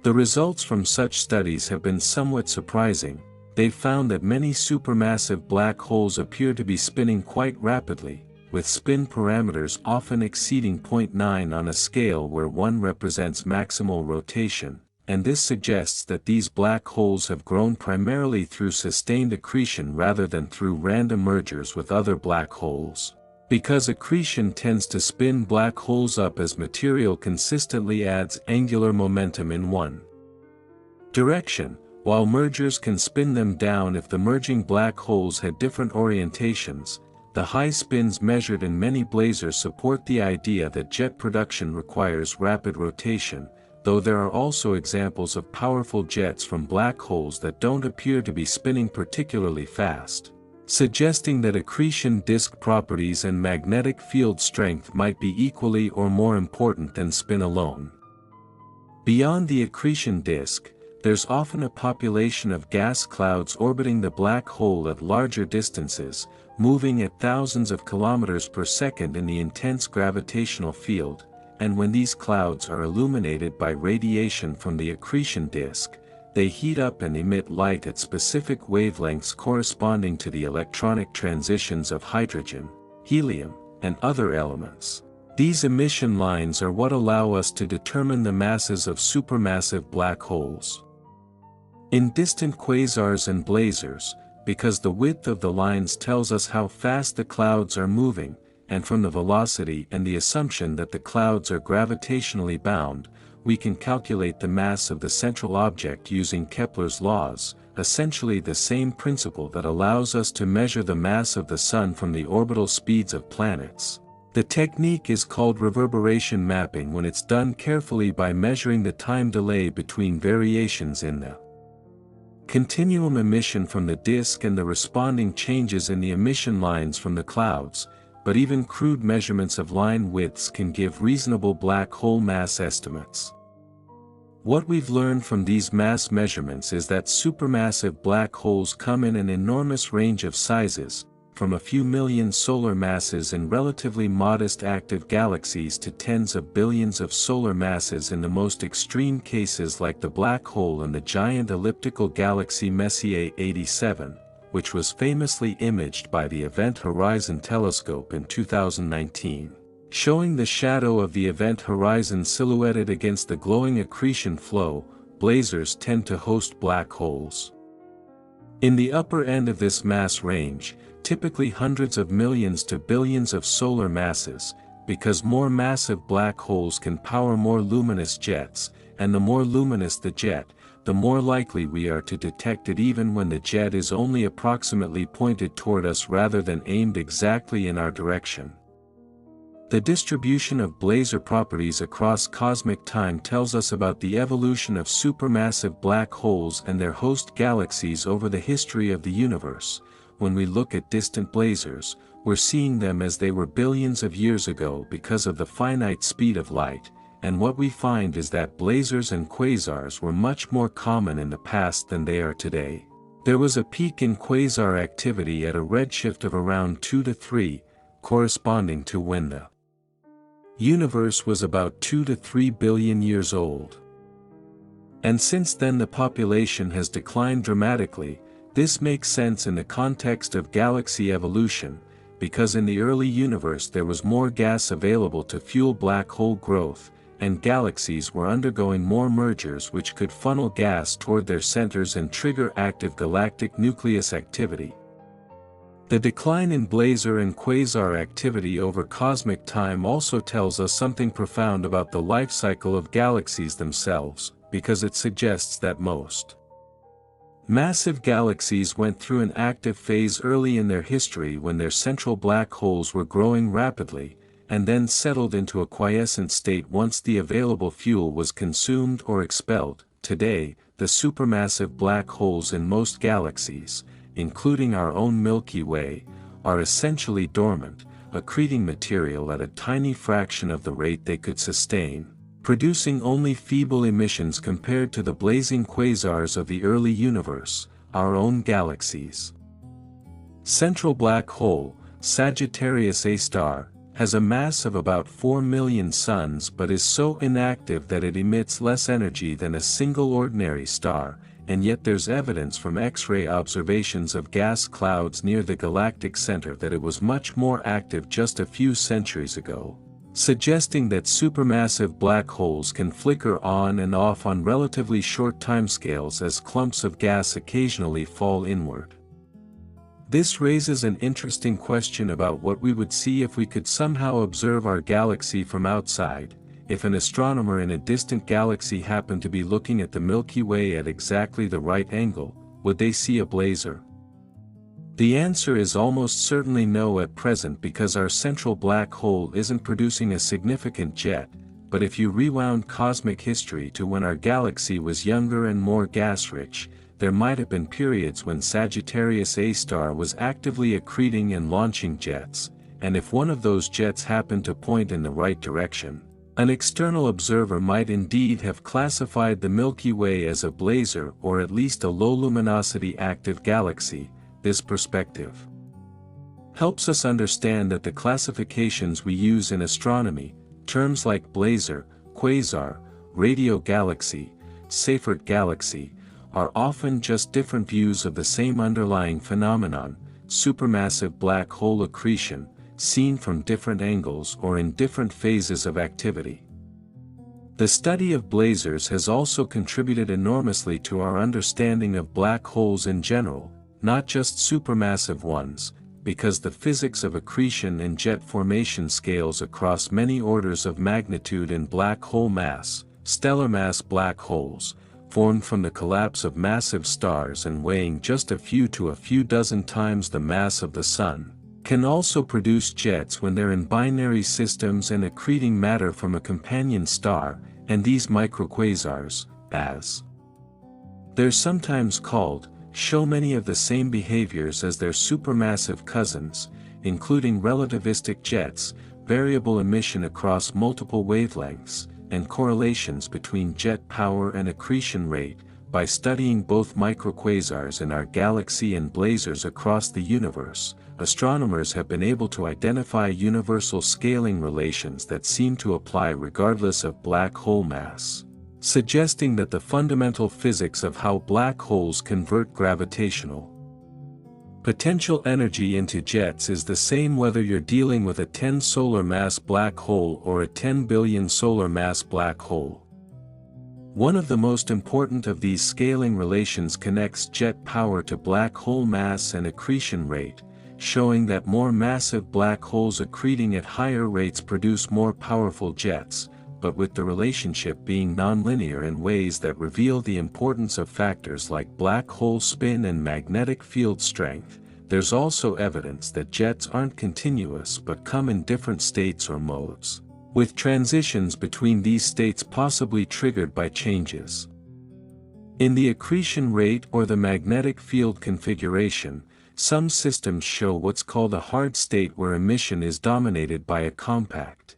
The results from such studies have been somewhat surprising. They've found that many supermassive black holes appear to be spinning quite rapidly, with spin parameters often exceeding 0.9 on a scale where 1 represents maximal rotation. And this suggests that these black holes have grown primarily through sustained accretion rather than through random mergers with other black holes. Because accretion tends to spin black holes up as material consistently adds angular momentum in one direction, while mergers can spin them down if the merging black holes had different orientations. The high spins measured in many blazars support the idea that jet production requires rapid rotation, though there are also examples of powerful jets from black holes that don't appear to be spinning particularly fast, suggesting that accretion disk properties and magnetic field strength might be equally or more important than spin alone. Beyond the accretion disk, there's often a population of gas clouds orbiting the black hole at larger distances, moving at thousands of kilometers per second in the intense gravitational field. And when these clouds are illuminated by radiation from the accretion disk, they heat up and emit light at specific wavelengths corresponding to the electronic transitions of hydrogen, helium, and other elements. These emission lines are what allow us to determine the masses of supermassive black holes. In distant quasars and blazars, because the width of the lines tells us how fast the clouds are moving, and from the velocity and the assumption that the clouds are gravitationally bound, we can calculate the mass of the central object using Kepler's laws. essentially the same principle that allows us to measure the mass of the Sun from the orbital speeds of planets. The technique is called reverberation mapping when it's done carefully by measuring the time delay between variations in the continuum emission from the disk and the responding changes in the emission lines from the clouds, but even crude measurements of line widths can give reasonable black hole mass estimates. What we've learned from these mass measurements is that supermassive black holes come in an enormous range of sizes, from a few million solar masses in relatively modest active galaxies to tens of billions of solar masses in the most extreme cases like the black hole in the giant elliptical galaxy Messier 87, which was famously imaged by the Event Horizon Telescope in 2019, showing the shadow of the event horizon silhouetted against the glowing accretion flow. Blazars tend to host black holes in the upper end of this mass range, typically hundreds of millions to billions of solar masses, because more massive black holes can power more luminous jets, and the more luminous the jet, the more likely we are to detect it even when the jet is only approximately pointed toward us rather than aimed exactly in our direction. The distribution of Blazar properties across cosmic time tells us about the evolution of supermassive black holes and their host galaxies over the history of the universe. When we look at distant blazars, we're seeing them as they were billions of years ago because of the finite speed of light, and what we find is that blazars and quasars were much more common in the past than they are today. There was a peak in quasar activity at a redshift of around 2 to 3, corresponding to when the universe was about 2 to 3 billion years old. And since then the population has declined dramatically. This makes sense in the context of galaxy evolution, because in the early universe there was more gas available to fuel black hole growth, and galaxies were undergoing more mergers which could funnel gas toward their centers and trigger active galactic nucleus activity. The decline in blazar and quasar activity over cosmic time also tells us something profound about the life cycle of galaxies themselves, because it suggests that most massive galaxies went through an active phase early in their history when their central black holes were growing rapidly, and then settled into a quiescent state once the available fuel was consumed or expelled. Today, the supermassive black holes in most galaxies, including our own Milky Way, are essentially dormant, accreting material at a tiny fraction of the rate they could sustain, producing only feeble emissions compared to the blazing quasars of the early universe, our own galaxies. Central black hole, Sagittarius A star, has a mass of about 4 million suns but is so inactive that it emits less energy than a single ordinary star, and yet there's evidence from X-ray observations of gas clouds near the galactic center that it was much more active just a few centuries ago, suggesting that supermassive black holes can flicker on and off on relatively short timescales as clumps of gas occasionally fall inward. This raises an interesting question about what we would see if we could somehow observe our galaxy from outside. If an astronomer in a distant galaxy happened to be looking at the Milky Way at exactly the right angle, would they see a blazar? The answer is almost certainly no at present because our central black hole isn't producing a significant jet, but if you rewound cosmic history to when our galaxy was younger and more gas-rich, there might have been periods when Sagittarius A star was actively accreting and launching jets, and if one of those jets happened to point in the right direction, an external observer might indeed have classified the Milky Way as a blazar or at least a low-luminosity active galaxy. This perspective helps us understand that the classifications we use in astronomy, terms like blazar, quasar, radio galaxy, Seyfert galaxy, are often just different views of the same underlying phenomenon, supermassive black hole accretion, seen from different angles or in different phases of activity. The study of blazars has also contributed enormously to our understanding of black holes in general, not just supermassive ones, because the physics of accretion and jet formation scales across many orders of magnitude in black hole mass, stellar mass black holes, formed from the collapse of massive stars and weighing just a few to a few dozen times the mass of the Sun, can also produce jets when they're in binary systems and accreting matter from a companion star, and these microquasars, as they're sometimes called, show many of the same behaviors as their supermassive cousins, including relativistic jets, variable emission across multiple wavelengths, and correlations between jet power and accretion rate. By studying both microquasars in our galaxy and blazars across the universe, astronomers have been able to identify universal scaling relations that seem to apply regardless of black hole mass, suggesting that the fundamental physics of how black holes convert gravitational potential energy into jets is the same whether you're dealing with a 10 solar mass black hole or a 10 billion solar mass black hole. One of the most important of these scaling relations connects jet power to black hole mass and accretion rate, showing that more massive black holes accreting at higher rates produce more powerful jets, but with the relationship being nonlinear in ways that reveal the importance of factors like black hole spin and magnetic field strength. There's also evidence that jets aren't continuous but come in different states or modes, with transitions between these states possibly triggered by changes in the accretion rate or the magnetic field configuration. Some systems show what's called a hard state where emission is dominated by a compact,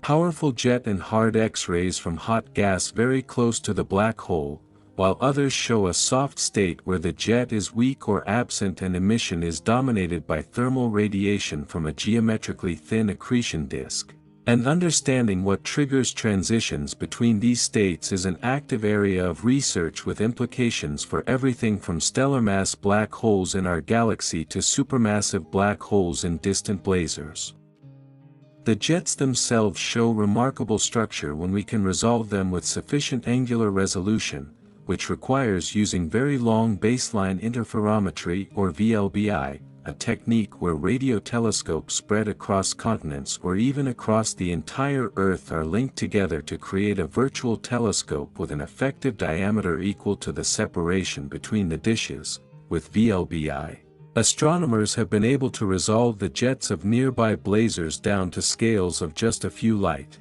powerful jet and hard X-rays from hot gas very close to the black hole, while others show a soft state where the jet is weak or absent and emission is dominated by thermal radiation from a geometrically thin accretion disk. And understanding what triggers transitions between these states is an active area of research with implications for everything from stellar mass black holes in our galaxy to supermassive black holes in distant blazars. The jets themselves show remarkable structure when we can resolve them with sufficient angular resolution, which requires using very long baseline interferometry or VLBI, a technique where radio telescopes spread across continents or even across the entire Earth are linked together to create a virtual telescope with an effective diameter equal to the separation between the dishes. With VLBI, astronomers have been able to resolve the jets of nearby blazars down to scales of just a few light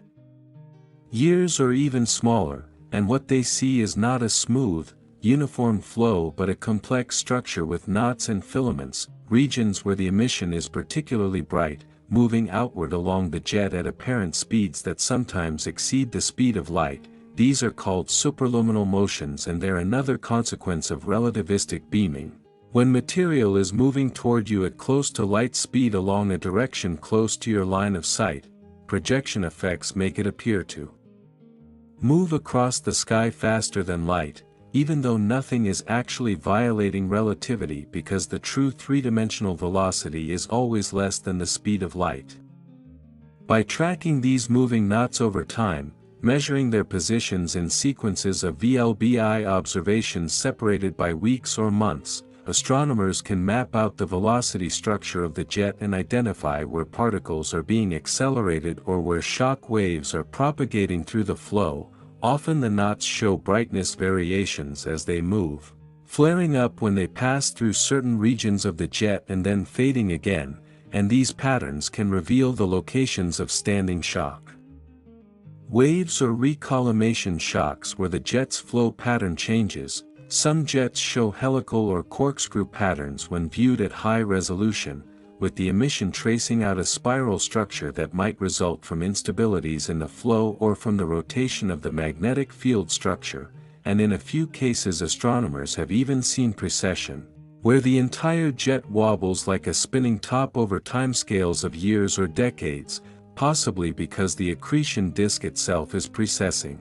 years or even smaller, and what they see is not a smooth, uniform flow but a complex structure with knots and filaments, regions where the emission is particularly bright, moving outward along the jet at apparent speeds that sometimes exceed the speed of light. These are called superluminal motions, and they're another consequence of relativistic beaming. When material is moving toward you at close to light speed along a direction close to your line of sight, projection effects make it appear to move across the sky faster than light, even though nothing is actually violating relativity because the true three-dimensional velocity is always less than the speed of light. By tracking these moving knots over time, measuring their positions in sequences of VLBI observations separated by weeks or months, astronomers can map out the velocity structure of the jet and identify where particles are being accelerated or where shock waves are propagating through the flow. Often the knots show brightness variations as they move, flaring up when they pass through certain regions of the jet and then fading again, and these patterns can reveal the locations of standing shock waves or recollimation shocks where the jet's flow pattern changes. Some jets show helical or corkscrew patterns when viewed at high resolution, with the emission tracing out a spiral structure that might result from instabilities in the flow or from the rotation of the magnetic field structure, and in a few cases astronomers have even seen precession, where the entire jet wobbles like a spinning top over timescales of years or decades, possibly because the accretion disk itself is precessing,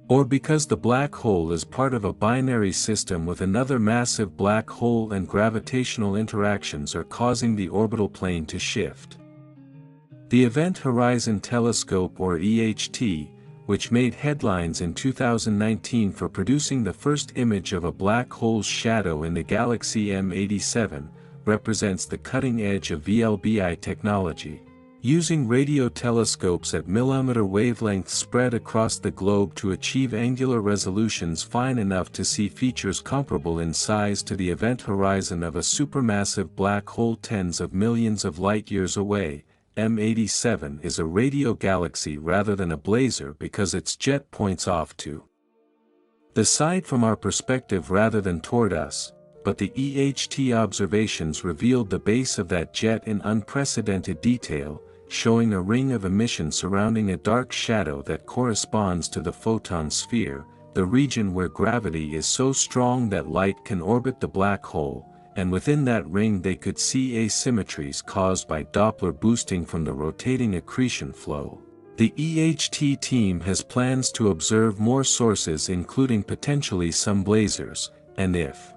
or because the black hole is part of a binary system with another massive black hole and gravitational interactions are causing the orbital plane to shift. The Event Horizon Telescope or EHT, which made headlines in 2019 for producing the first image of a black hole's shadow in the galaxy M87, represents the cutting edge of VLBI technology. Using radio telescopes at millimeter wavelengths spread across the globe to achieve angular resolutions fine enough to see features comparable in size to the event horizon of a supermassive black hole tens of millions of light-years away, M87 is a radio galaxy rather than a blazar because its jet points off to the side from our perspective rather than toward us, but the EHT observations revealed the base of that jet in unprecedented detail, showing a ring of emission surrounding a dark shadow that corresponds to the photon sphere, the region where gravity is so strong that light can orbit the black hole, and within that ring they could see asymmetries caused by Doppler boosting from the rotating accretion flow. The EHT team has plans to observe more sources including potentially some blazars, and if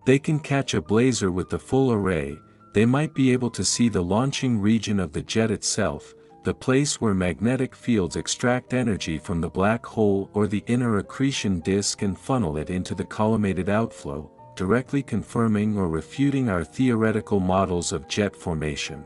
they can catch a blazar with the full array, they might be able to see the launching region of the jet itself, the place where magnetic fields extract energy from the black hole or the inner accretion disk and funnel it into the collimated outflow, directly confirming or refuting our theoretical models of jet formation.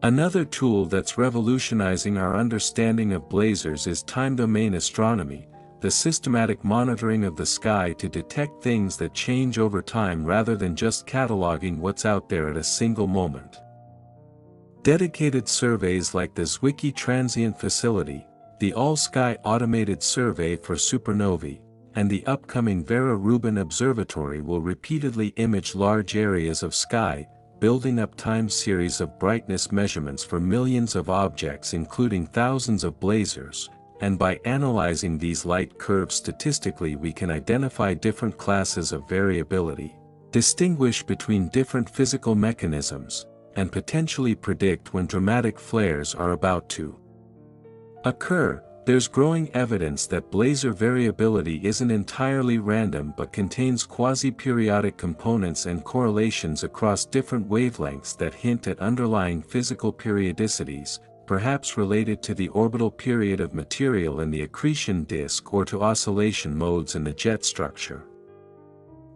Another tool that's revolutionizing our understanding of blazars is time-domain astronomy, the systematic monitoring of the sky to detect things that change over time rather than just cataloging what's out there at a single moment. Dedicated surveys like the Zwicky Transient Facility, the All-Sky Automated Survey for Supernovae, and the upcoming Vera Rubin Observatory will repeatedly image large areas of sky, building up time series of brightness measurements for millions of objects including thousands of blazars, and by analyzing these light curves statistically we can identify different classes of variability, distinguish between different physical mechanisms, and potentially predict when dramatic flares are about to occur. There's growing evidence that blazar variability isn't entirely random but contains quasi-periodic components and correlations across different wavelengths that hint at underlying physical periodicities, perhaps related to the orbital period of material in the accretion disk or to oscillation modes in the jet structure.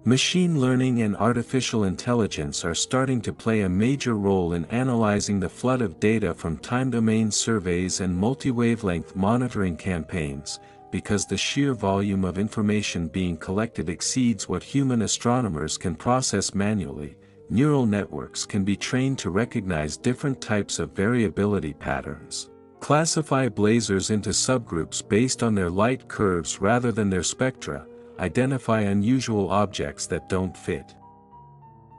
Machine learning and artificial intelligence are starting to play a major role in analyzing the flood of data from time-domain surveys and multi-wavelength monitoring campaigns, because the sheer volume of information being collected exceeds what human astronomers can process manually. Neural networks can be trained to recognize different types of variability patterns, classify blazars into subgroups based on their light curves rather than their spectra, identify unusual objects that don't fit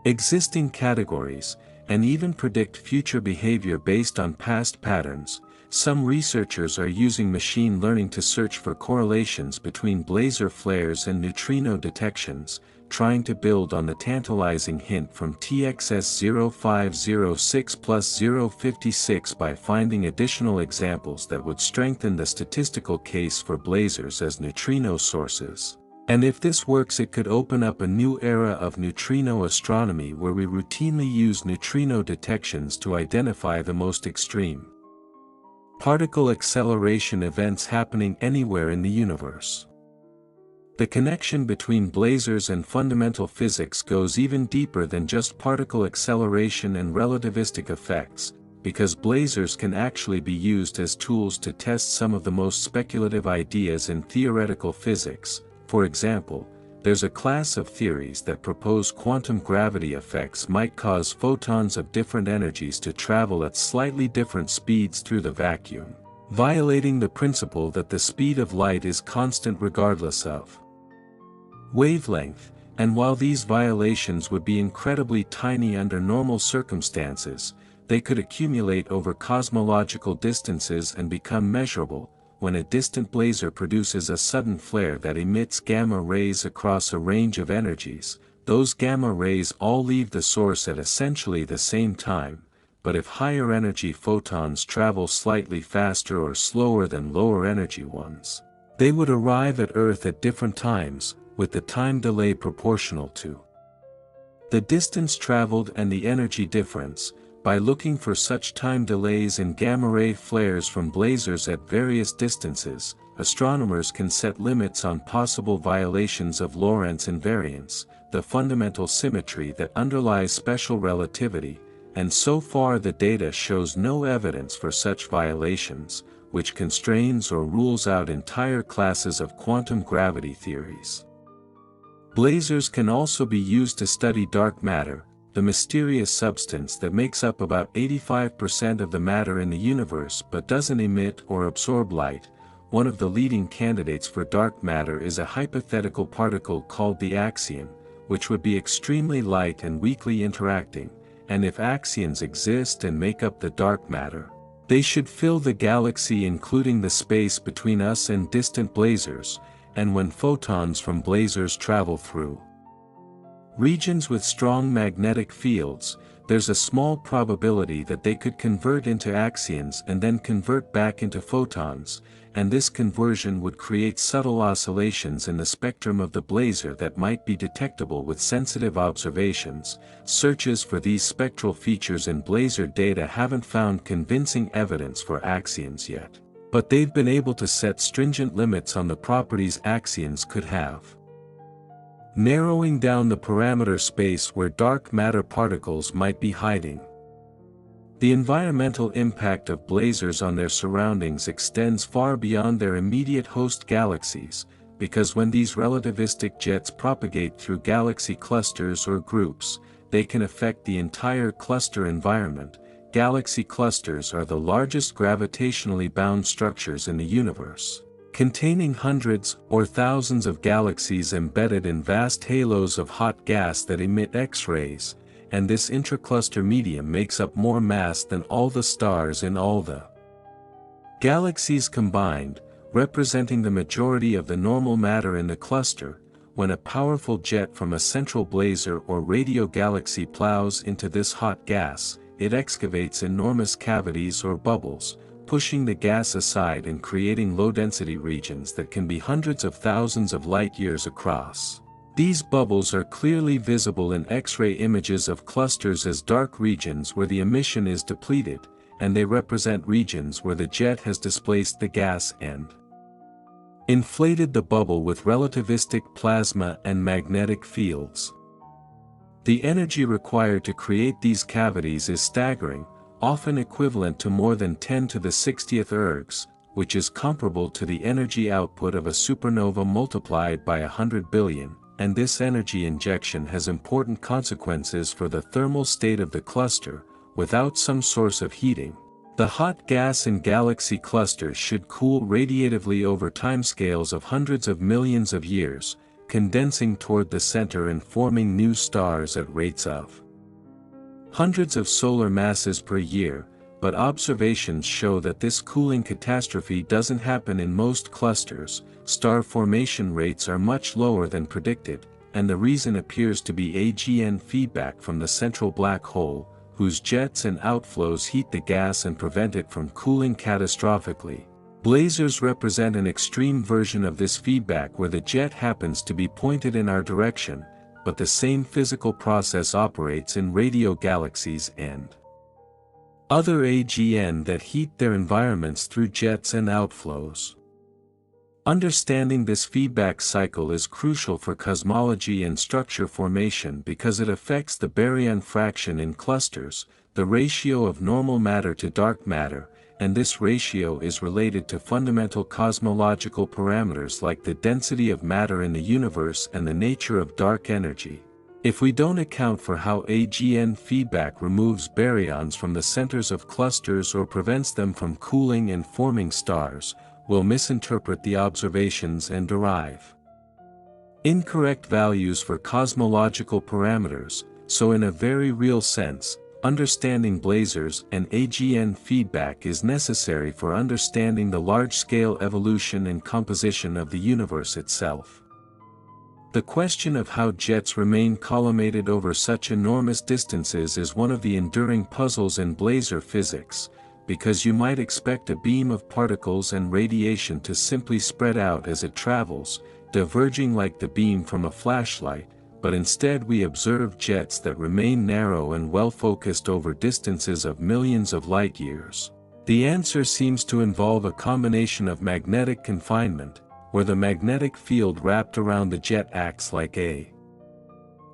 existing categories, and even predict future behavior based on past patterns. Some researchers are using machine learning to search for correlations between blazar flares and neutrino detections, trying to build on the tantalizing hint from TXS 0506 plus 056 by finding additional examples that would strengthen the statistical case for blazars as neutrino sources. And if this works, it could open up a new era of neutrino astronomy where we routinely use neutrino detections to identify the most extreme particle acceleration events happening anywhere in the universe. The connection between blazars and fundamental physics goes even deeper than just particle acceleration and relativistic effects, because blazars can actually be used as tools to test some of the most speculative ideas in theoretical physics. For example, there's a class of theories that propose quantum gravity effects might cause photons of different energies to travel at slightly different speeds through the vacuum, violating the principle that the speed of light is constant regardless of wavelength. And while these violations would be incredibly tiny under normal circumstances, they could accumulate over cosmological distances and become measurable. When a distant blazar produces a sudden flare that emits gamma rays across a range of energies, those gamma rays all leave the source at essentially the same time, but if higher energy photons travel slightly faster or slower than lower energy ones, they would arrive at Earth at different times, with the time delay proportional to the distance traveled and the energy difference. By looking for such time delays in gamma-ray flares from blazars at various distances, astronomers can set limits on possible violations of Lorentz invariance, the fundamental symmetry that underlies special relativity, and so far the data shows no evidence for such violations, which constrains or rules out entire classes of quantum gravity theories. Blazars can also be used to study dark matter, the mysterious substance that makes up about 85% of the matter in the universe but doesn't emit or absorb light. One of the leading candidates for dark matter is a hypothetical particle called the axion, which would be extremely light and weakly interacting, and if axions exist and make up the dark matter, they should fill the galaxy including the space between us and distant blazars, and when photons from blazars travel through regions with strong magnetic fields, there's a small probability that they could convert into axions and then convert back into photons, and this conversion would create subtle oscillations in the spectrum of the blazar that might be detectable with sensitive observations. Searches for these spectral features in blazar data haven't found convincing evidence for axions yet, but they've been able to set stringent limits on the properties axions could have, narrowing down the parameter space where dark matter particles might be hiding. The environmental impact of blazars on their surroundings extends far beyond their immediate host galaxies, because when these relativistic jets propagate through galaxy clusters or groups, they can affect the entire cluster environment. Galaxy clusters are the largest gravitationally bound structures in the universe, containing hundreds or thousands of galaxies embedded in vast halos of hot gas that emit X-rays, and this intracluster medium makes up more mass than all the stars in all the galaxies combined, representing the majority of the normal matter in the cluster. When a powerful jet from a central blazar or radio galaxy plows into this hot gas, it excavates enormous cavities or bubbles, pushing the gas aside and creating low-density regions that can be hundreds of thousands of light-years across. These bubbles are clearly visible in X-ray images of clusters as dark regions where the emission is depleted, and they represent regions where the jet has displaced the gas and inflated the bubble with relativistic plasma and magnetic fields. The energy required to create these cavities is staggering, often equivalent to more than 10 to the 60th ergs, which is comparable to the energy output of a supernova multiplied by 100 billion, and this energy injection has important consequences for the thermal state of the cluster. Without some source of heating, the hot gas in galaxy clusters should cool radiatively over timescales of hundreds of millions of years, condensing toward the center and forming new stars at rates of hundreds of solar masses per year, but observations show that this cooling catastrophe doesn't happen in most clusters. Star formation rates are much lower than predicted, and the reason appears to be AGN feedback from the central black hole, whose jets and outflows heat the gas and prevent it from cooling catastrophically. Blazars represent an extreme version of this feedback where the jet happens to be pointed in our direction, but the same physical process operates in radio galaxies and other AGN that heat their environments through jets and outflows. Understanding this feedback cycle is crucial for cosmology and structure formation because it affects the baryon fraction in clusters, the ratio of normal matter to dark matter, and this ratio is related to fundamental cosmological parameters like the density of matter in the universe and the nature of dark energy. If we don't account for how AGN feedback removes baryons from the centers of clusters or prevents them from cooling and forming stars, we'll misinterpret the observations and derive incorrect values for cosmological parameters. So in a very real sense, understanding blazars and AGN feedback is necessary for understanding the large-scale evolution and composition of the universe itself. The question of how jets remain collimated over such enormous distances is one of the enduring puzzles in blazar physics, because you might expect a beam of particles and radiation to simply spread out as it travels, diverging like the beam from a flashlight, but instead we observe jets that remain narrow and well-focused over distances of millions of light-years. The answer seems to involve a combination of magnetic confinement, where the magnetic field wrapped around the jet acts like a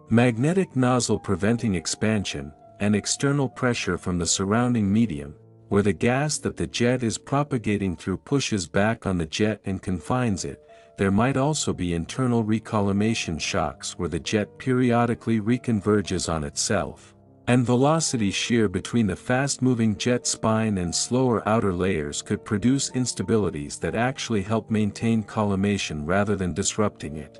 magnetic nozzle preventing expansion, and external pressure from the surrounding medium, where the gas that the jet is propagating through pushes back on the jet and confines it. There might also be internal recollimation shocks where the jet periodically reconverges on itself, and velocity shear between the fast-moving jet spine and slower outer layers could produce instabilities that actually help maintain collimation rather than disrupting it.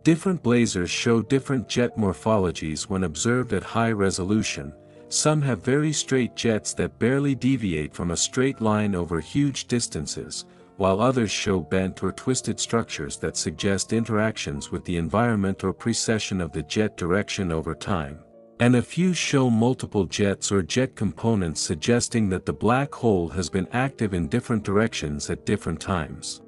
Different blazars show different jet morphologies when observed at high resolution. Some have very straight jets that barely deviate from a straight line over huge distances, while others show bent or twisted structures that suggest interactions with the environment or precession of the jet direction over time. And a few show multiple jets or jet components suggesting that the black hole has been active in different directions at different times.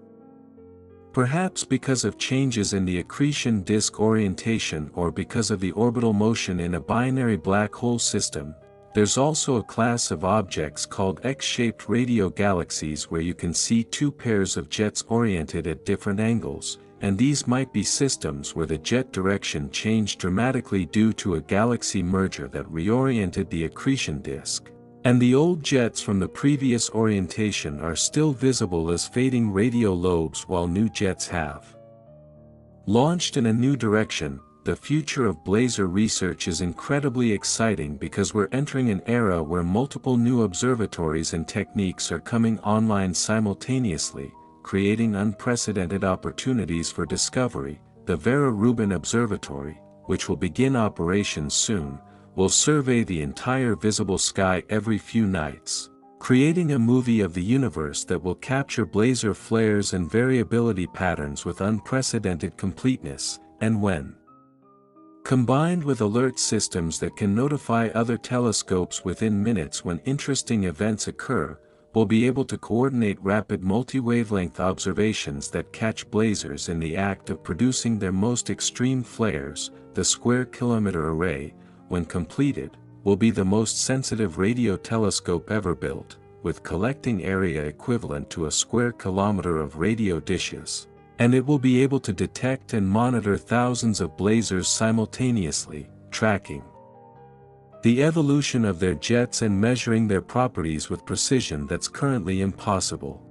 Perhaps because of changes in the accretion disk orientation or because of the orbital motion in a binary black hole system, there's also a class of objects called X-shaped radio galaxies where you can see two pairs of jets oriented at different angles, and these might be systems where the jet direction changed dramatically due to a galaxy merger that reoriented the accretion disk, and the old jets from the previous orientation are still visible as fading radio lobes while new jets have launched in a new direction. The future of Blazar research is incredibly exciting because we're entering an era where multiple new observatories and techniques are coming online simultaneously, creating unprecedented opportunities for discovery. The Vera Rubin Observatory, which will begin operations soon, will survey the entire visible sky every few nights, creating a movie of the universe that will capture blazar flares and variability patterns with unprecedented completeness. And when combined with alert systems that can notify other telescopes within minutes when interesting events occur, we'll be able to coordinate rapid multi-wavelength observations that catch blazars in the act of producing their most extreme flares. The Square Kilometre Array, when completed, will be the most sensitive radio telescope ever built, with collecting area equivalent to a square kilometer of radio dishes. And it will be able to detect and monitor thousands of blazars simultaneously, tracking the evolution of their jets and measuring their properties with precision that's currently impossible.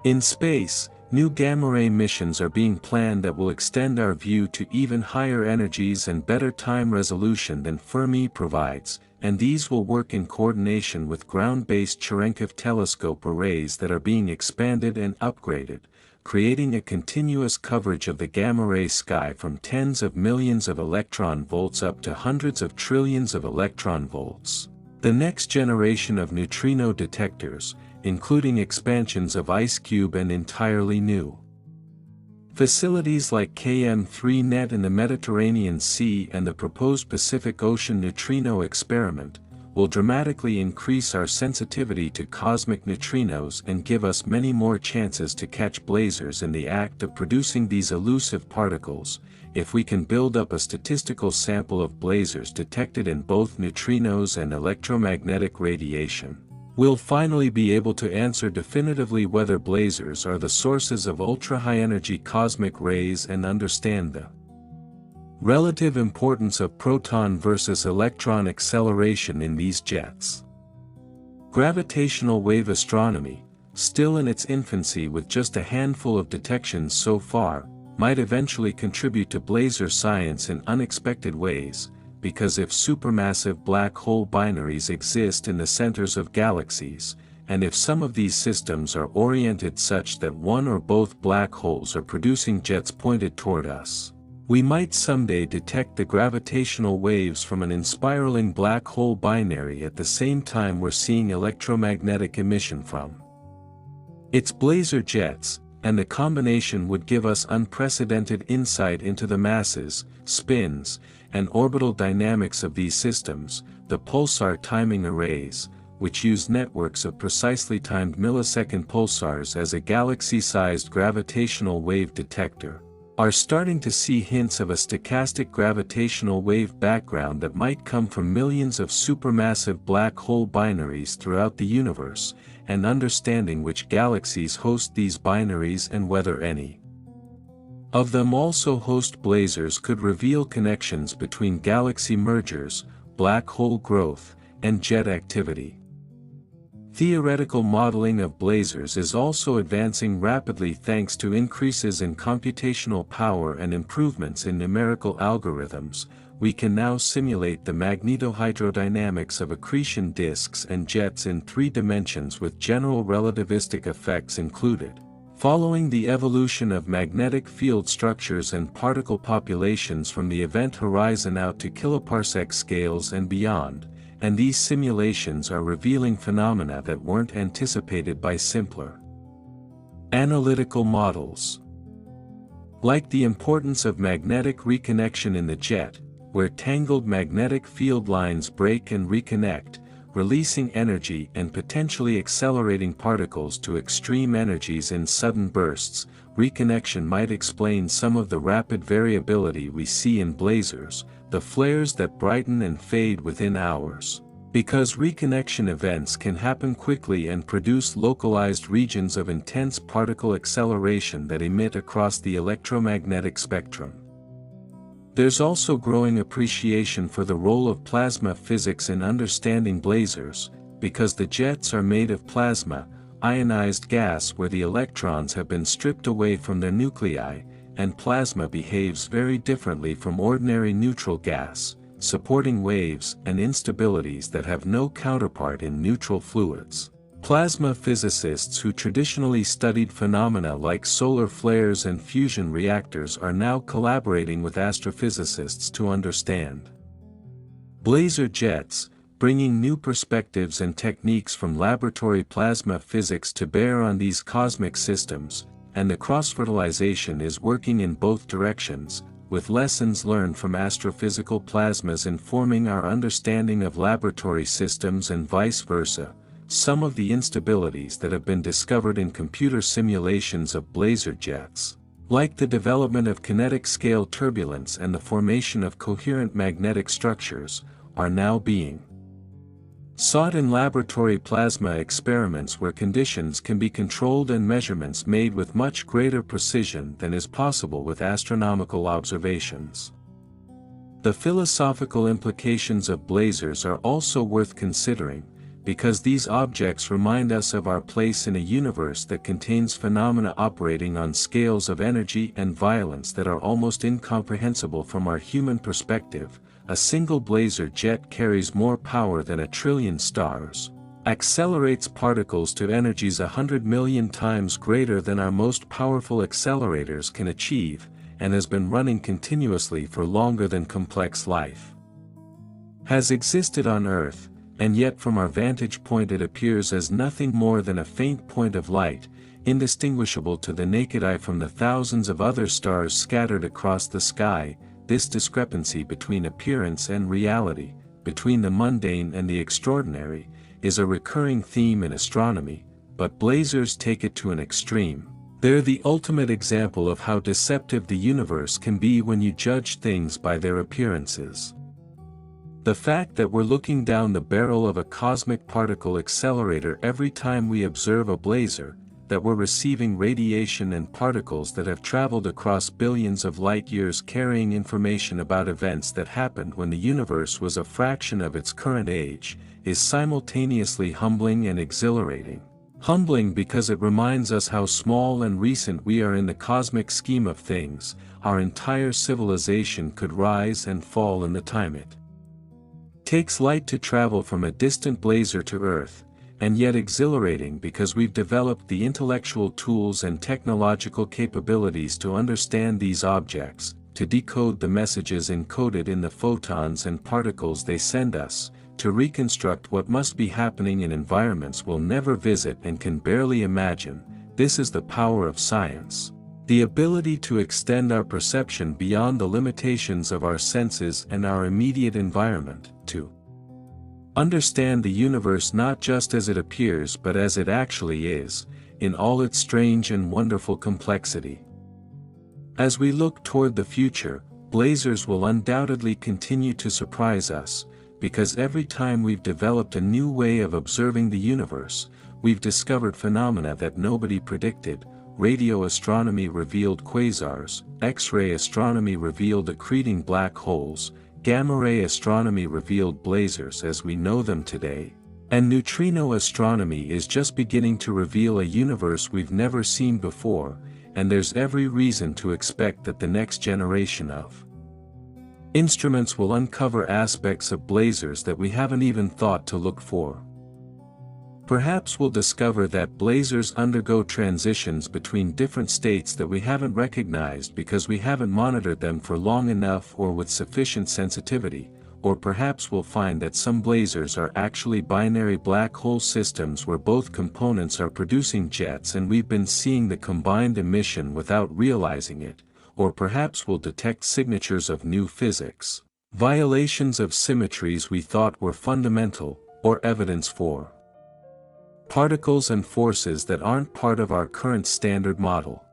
In space, new gamma-ray missions are being planned that will extend our view to even higher energies and better time resolution than Fermi provides, and these will work in coordination with ground-based Cherenkov telescope arrays that are being expanded and upgraded, creating a continuous coverage of the gamma-ray sky from tens of millions of electron volts up to hundreds of trillions of electron volts. The next generation of neutrino detectors, including expansions of IceCube and entirely new facilities like KM3 in the Mediterranean Sea and the proposed Pacific Ocean neutrino experiment, will dramatically increase our sensitivity to cosmic neutrinos and give us many more chances to catch blazars in the act of producing these elusive particles. If we can build up a statistical sample of blazars detected in both neutrinos and electromagnetic radiation, we'll finally be able to answer definitively whether blazars are the sources of ultra-high-energy cosmic rays and understand the relative importance of proton versus electron acceleration in these jets. Gravitational wave astronomy, still in its infancy with just a handful of detections so far, might eventually contribute to blazar science in unexpected ways, because if supermassive black hole binaries exist in the centers of galaxies, and if some of these systems are oriented such that one or both black holes are producing jets pointed toward us, we might someday detect the gravitational waves from an inspiraling black hole binary at the same time we're seeing electromagnetic emission from its blazar jets, and the combination would give us unprecedented insight into the masses, spins, and orbital dynamics of these systems. The pulsar timing arrays, which use networks of precisely timed millisecond pulsars as a galaxy-sized gravitational wave detector, are starting to see hints of a stochastic gravitational wave background that might come from millions of supermassive black hole binaries throughout the universe, and understanding which galaxies host these binaries and whether any of them also host blazars could reveal connections between galaxy mergers, black hole growth, and jet activity. Theoretical modeling of blazars is also advancing rapidly thanks to increases in computational power and improvements in numerical algorithms. We can now simulate the magnetohydrodynamics of accretion disks and jets in 3 dimensions with general relativistic effects included. Following the evolution of magnetic field structures and particle populations from the event horizon out to kiloparsec scales and beyond, and these simulations are revealing phenomena that weren't anticipated by simpler analytical models. Like the importance of magnetic reconnection in the jet, where tangled magnetic field lines break and reconnect, releasing energy and potentially accelerating particles to extreme energies in sudden bursts, reconnection might explain some of the rapid variability we see in blazars, the flares that brighten and fade within hours. Because reconnection events can happen quickly and produce localized regions of intense particle acceleration that emit across the electromagnetic spectrum. There's also growing appreciation for the role of plasma physics in understanding blazars, because the jets are made of plasma, ionized gas where the electrons have been stripped away from their nuclei, and plasma behaves very differently from ordinary neutral gas, supporting waves and instabilities that have no counterpart in neutral fluids. Plasma physicists who traditionally studied phenomena like solar flares and fusion reactors are now collaborating with astrophysicists to understand blazar jets, bringing new perspectives and techniques from laboratory plasma physics to bear on these cosmic systems, and the cross-fertilization is working in both directions, with lessons learned from astrophysical plasmas informing our understanding of laboratory systems and vice versa. Some of the instabilities that have been discovered in computer simulations of blazar jets, like the development of kinetic scale turbulence and the formation of coherent magnetic structures, are now being sought in laboratory plasma experiments where conditions can be controlled and measurements made with much greater precision than is possible with astronomical observations. The philosophical implications of blazars are also worth considering, because these objects remind us of our place in a universe that contains phenomena operating on scales of energy and violence that are almost incomprehensible from our human perspective. A single blazar jet carries more power than 1 trillion stars, accelerates particles to energies 100 million times greater than our most powerful accelerators can achieve, and has been running continuously for longer than complex life has existed on Earth, and yet from our vantage point it appears as nothing more than a faint point of light, indistinguishable to the naked eye from the thousands of other stars scattered across the sky. This discrepancy between appearance and reality, between the mundane and the extraordinary, is a recurring theme in astronomy, but blazars take it to an extreme. They're the ultimate example of how deceptive the universe can be when you judge things by their appearances. The fact that we're looking down the barrel of a cosmic particle accelerator every time we observe a blazar, that we're receiving radiation and particles that have traveled across billions of light-years carrying information about events that happened when the universe was a fraction of its current age, is simultaneously humbling and exhilarating. Humbling because it reminds us how small and recent we are in the cosmic scheme of things. Our entire civilization could rise and fall in the time it takes light to travel from a distant blazar to Earth, and yet exhilarating because we've developed the intellectual tools and technological capabilities to understand these objects, to decode the messages encoded in the photons and particles they send us, to reconstruct what must be happening in environments we'll never visit and can barely imagine. This is the power of science. The ability to extend our perception beyond the limitations of our senses and our immediate environment, to understand the universe not just as it appears but as it actually is, in all its strange and wonderful complexity. As we look toward the future, blazars will undoubtedly continue to surprise us, because every time we've developed a new way of observing the universe, we've discovered phenomena that nobody predicted. Radio astronomy revealed quasars, X-ray astronomy revealed accreting black holes, gamma-ray astronomy revealed blazars as we know them today, and neutrino astronomy is just beginning to reveal a universe we've never seen before, and there's every reason to expect that the next generation of instruments will uncover aspects of blazars that we haven't even thought to look for. Perhaps we'll discover that blazars undergo transitions between different states that we haven't recognized because we haven't monitored them for long enough or with sufficient sensitivity, or perhaps we'll find that some blazars are actually binary black hole systems where both components are producing jets and we've been seeing the combined emission without realizing it, or perhaps we'll detect signatures of new physics, violations of symmetries we thought were fundamental, or evidence for particles and forces that aren't part of our current standard model.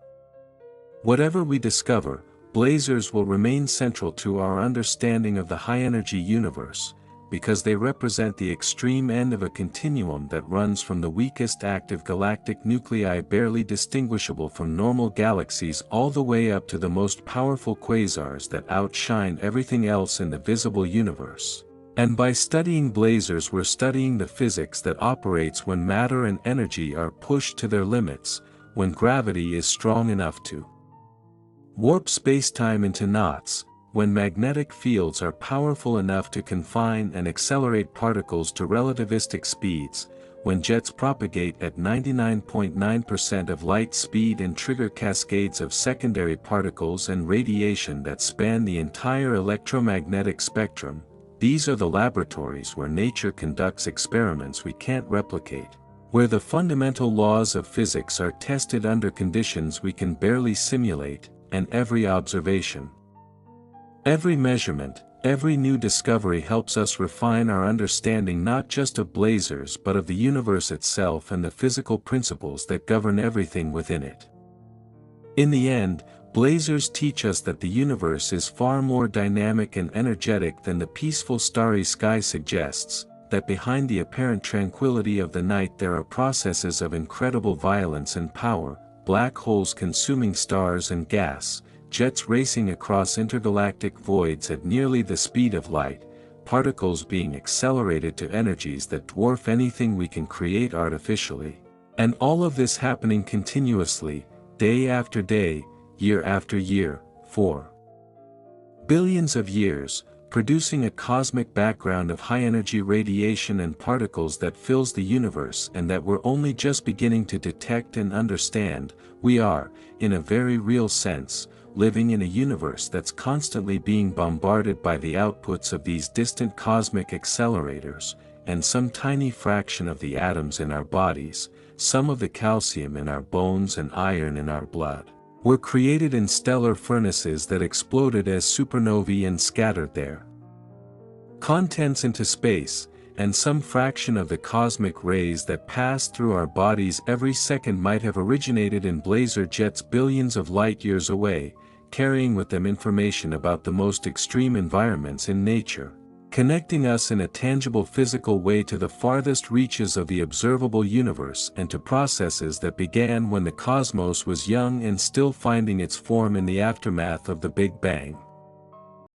Whatever we discover, blazars will remain central to our understanding of the high-energy universe, because they represent the extreme end of a continuum that runs from the weakest active galactic nuclei barely distinguishable from normal galaxies all the way up to the most powerful quasars that outshine everything else in the visible universe. And by studying blazars we're studying the physics that operates when matter and energy are pushed to their limits, when gravity is strong enough to warp spacetime into knots, when magnetic fields are powerful enough to confine and accelerate particles to relativistic speeds, when jets propagate at 99.9% of light speed and trigger cascades of secondary particles and radiation that span the entire electromagnetic spectrum. These are the laboratories where nature conducts experiments we can't replicate, where the fundamental laws of physics are tested under conditions we can barely simulate, and every observation, every measurement, every new discovery helps us refine our understanding not just of blazars but of the universe itself and the physical principles that govern everything within it. In the end, blazars teach us that the universe is far more dynamic and energetic than the peaceful starry sky suggests, that behind the apparent tranquility of the night there are processes of incredible violence and power, black holes consuming stars and gas, jets racing across intergalactic voids at nearly the speed of light, particles being accelerated to energies that dwarf anything we can create artificially, and all of this happening continuously, day after day, year after year, for billions of years, producing a cosmic background of high-energy radiation and particles that fills the universe and that we're only just beginning to detect and understand. We are, in a very real sense, living in a universe that's constantly being bombarded by the outputs of these distant cosmic accelerators, and some tiny fraction of the atoms in our bodies, some of the calcium in our bones and iron in our blood, were created in stellar furnaces that exploded as supernovae and scattered their contents into space, and some fraction of the cosmic rays that pass through our bodies every second might have originated in blazar jets billions of light-years away, carrying with them information about the most extreme environments in nature, connecting us in a tangible physical way to the farthest reaches of the observable universe and to processes that began when the cosmos was young and still finding its form in the aftermath of the Big Bang.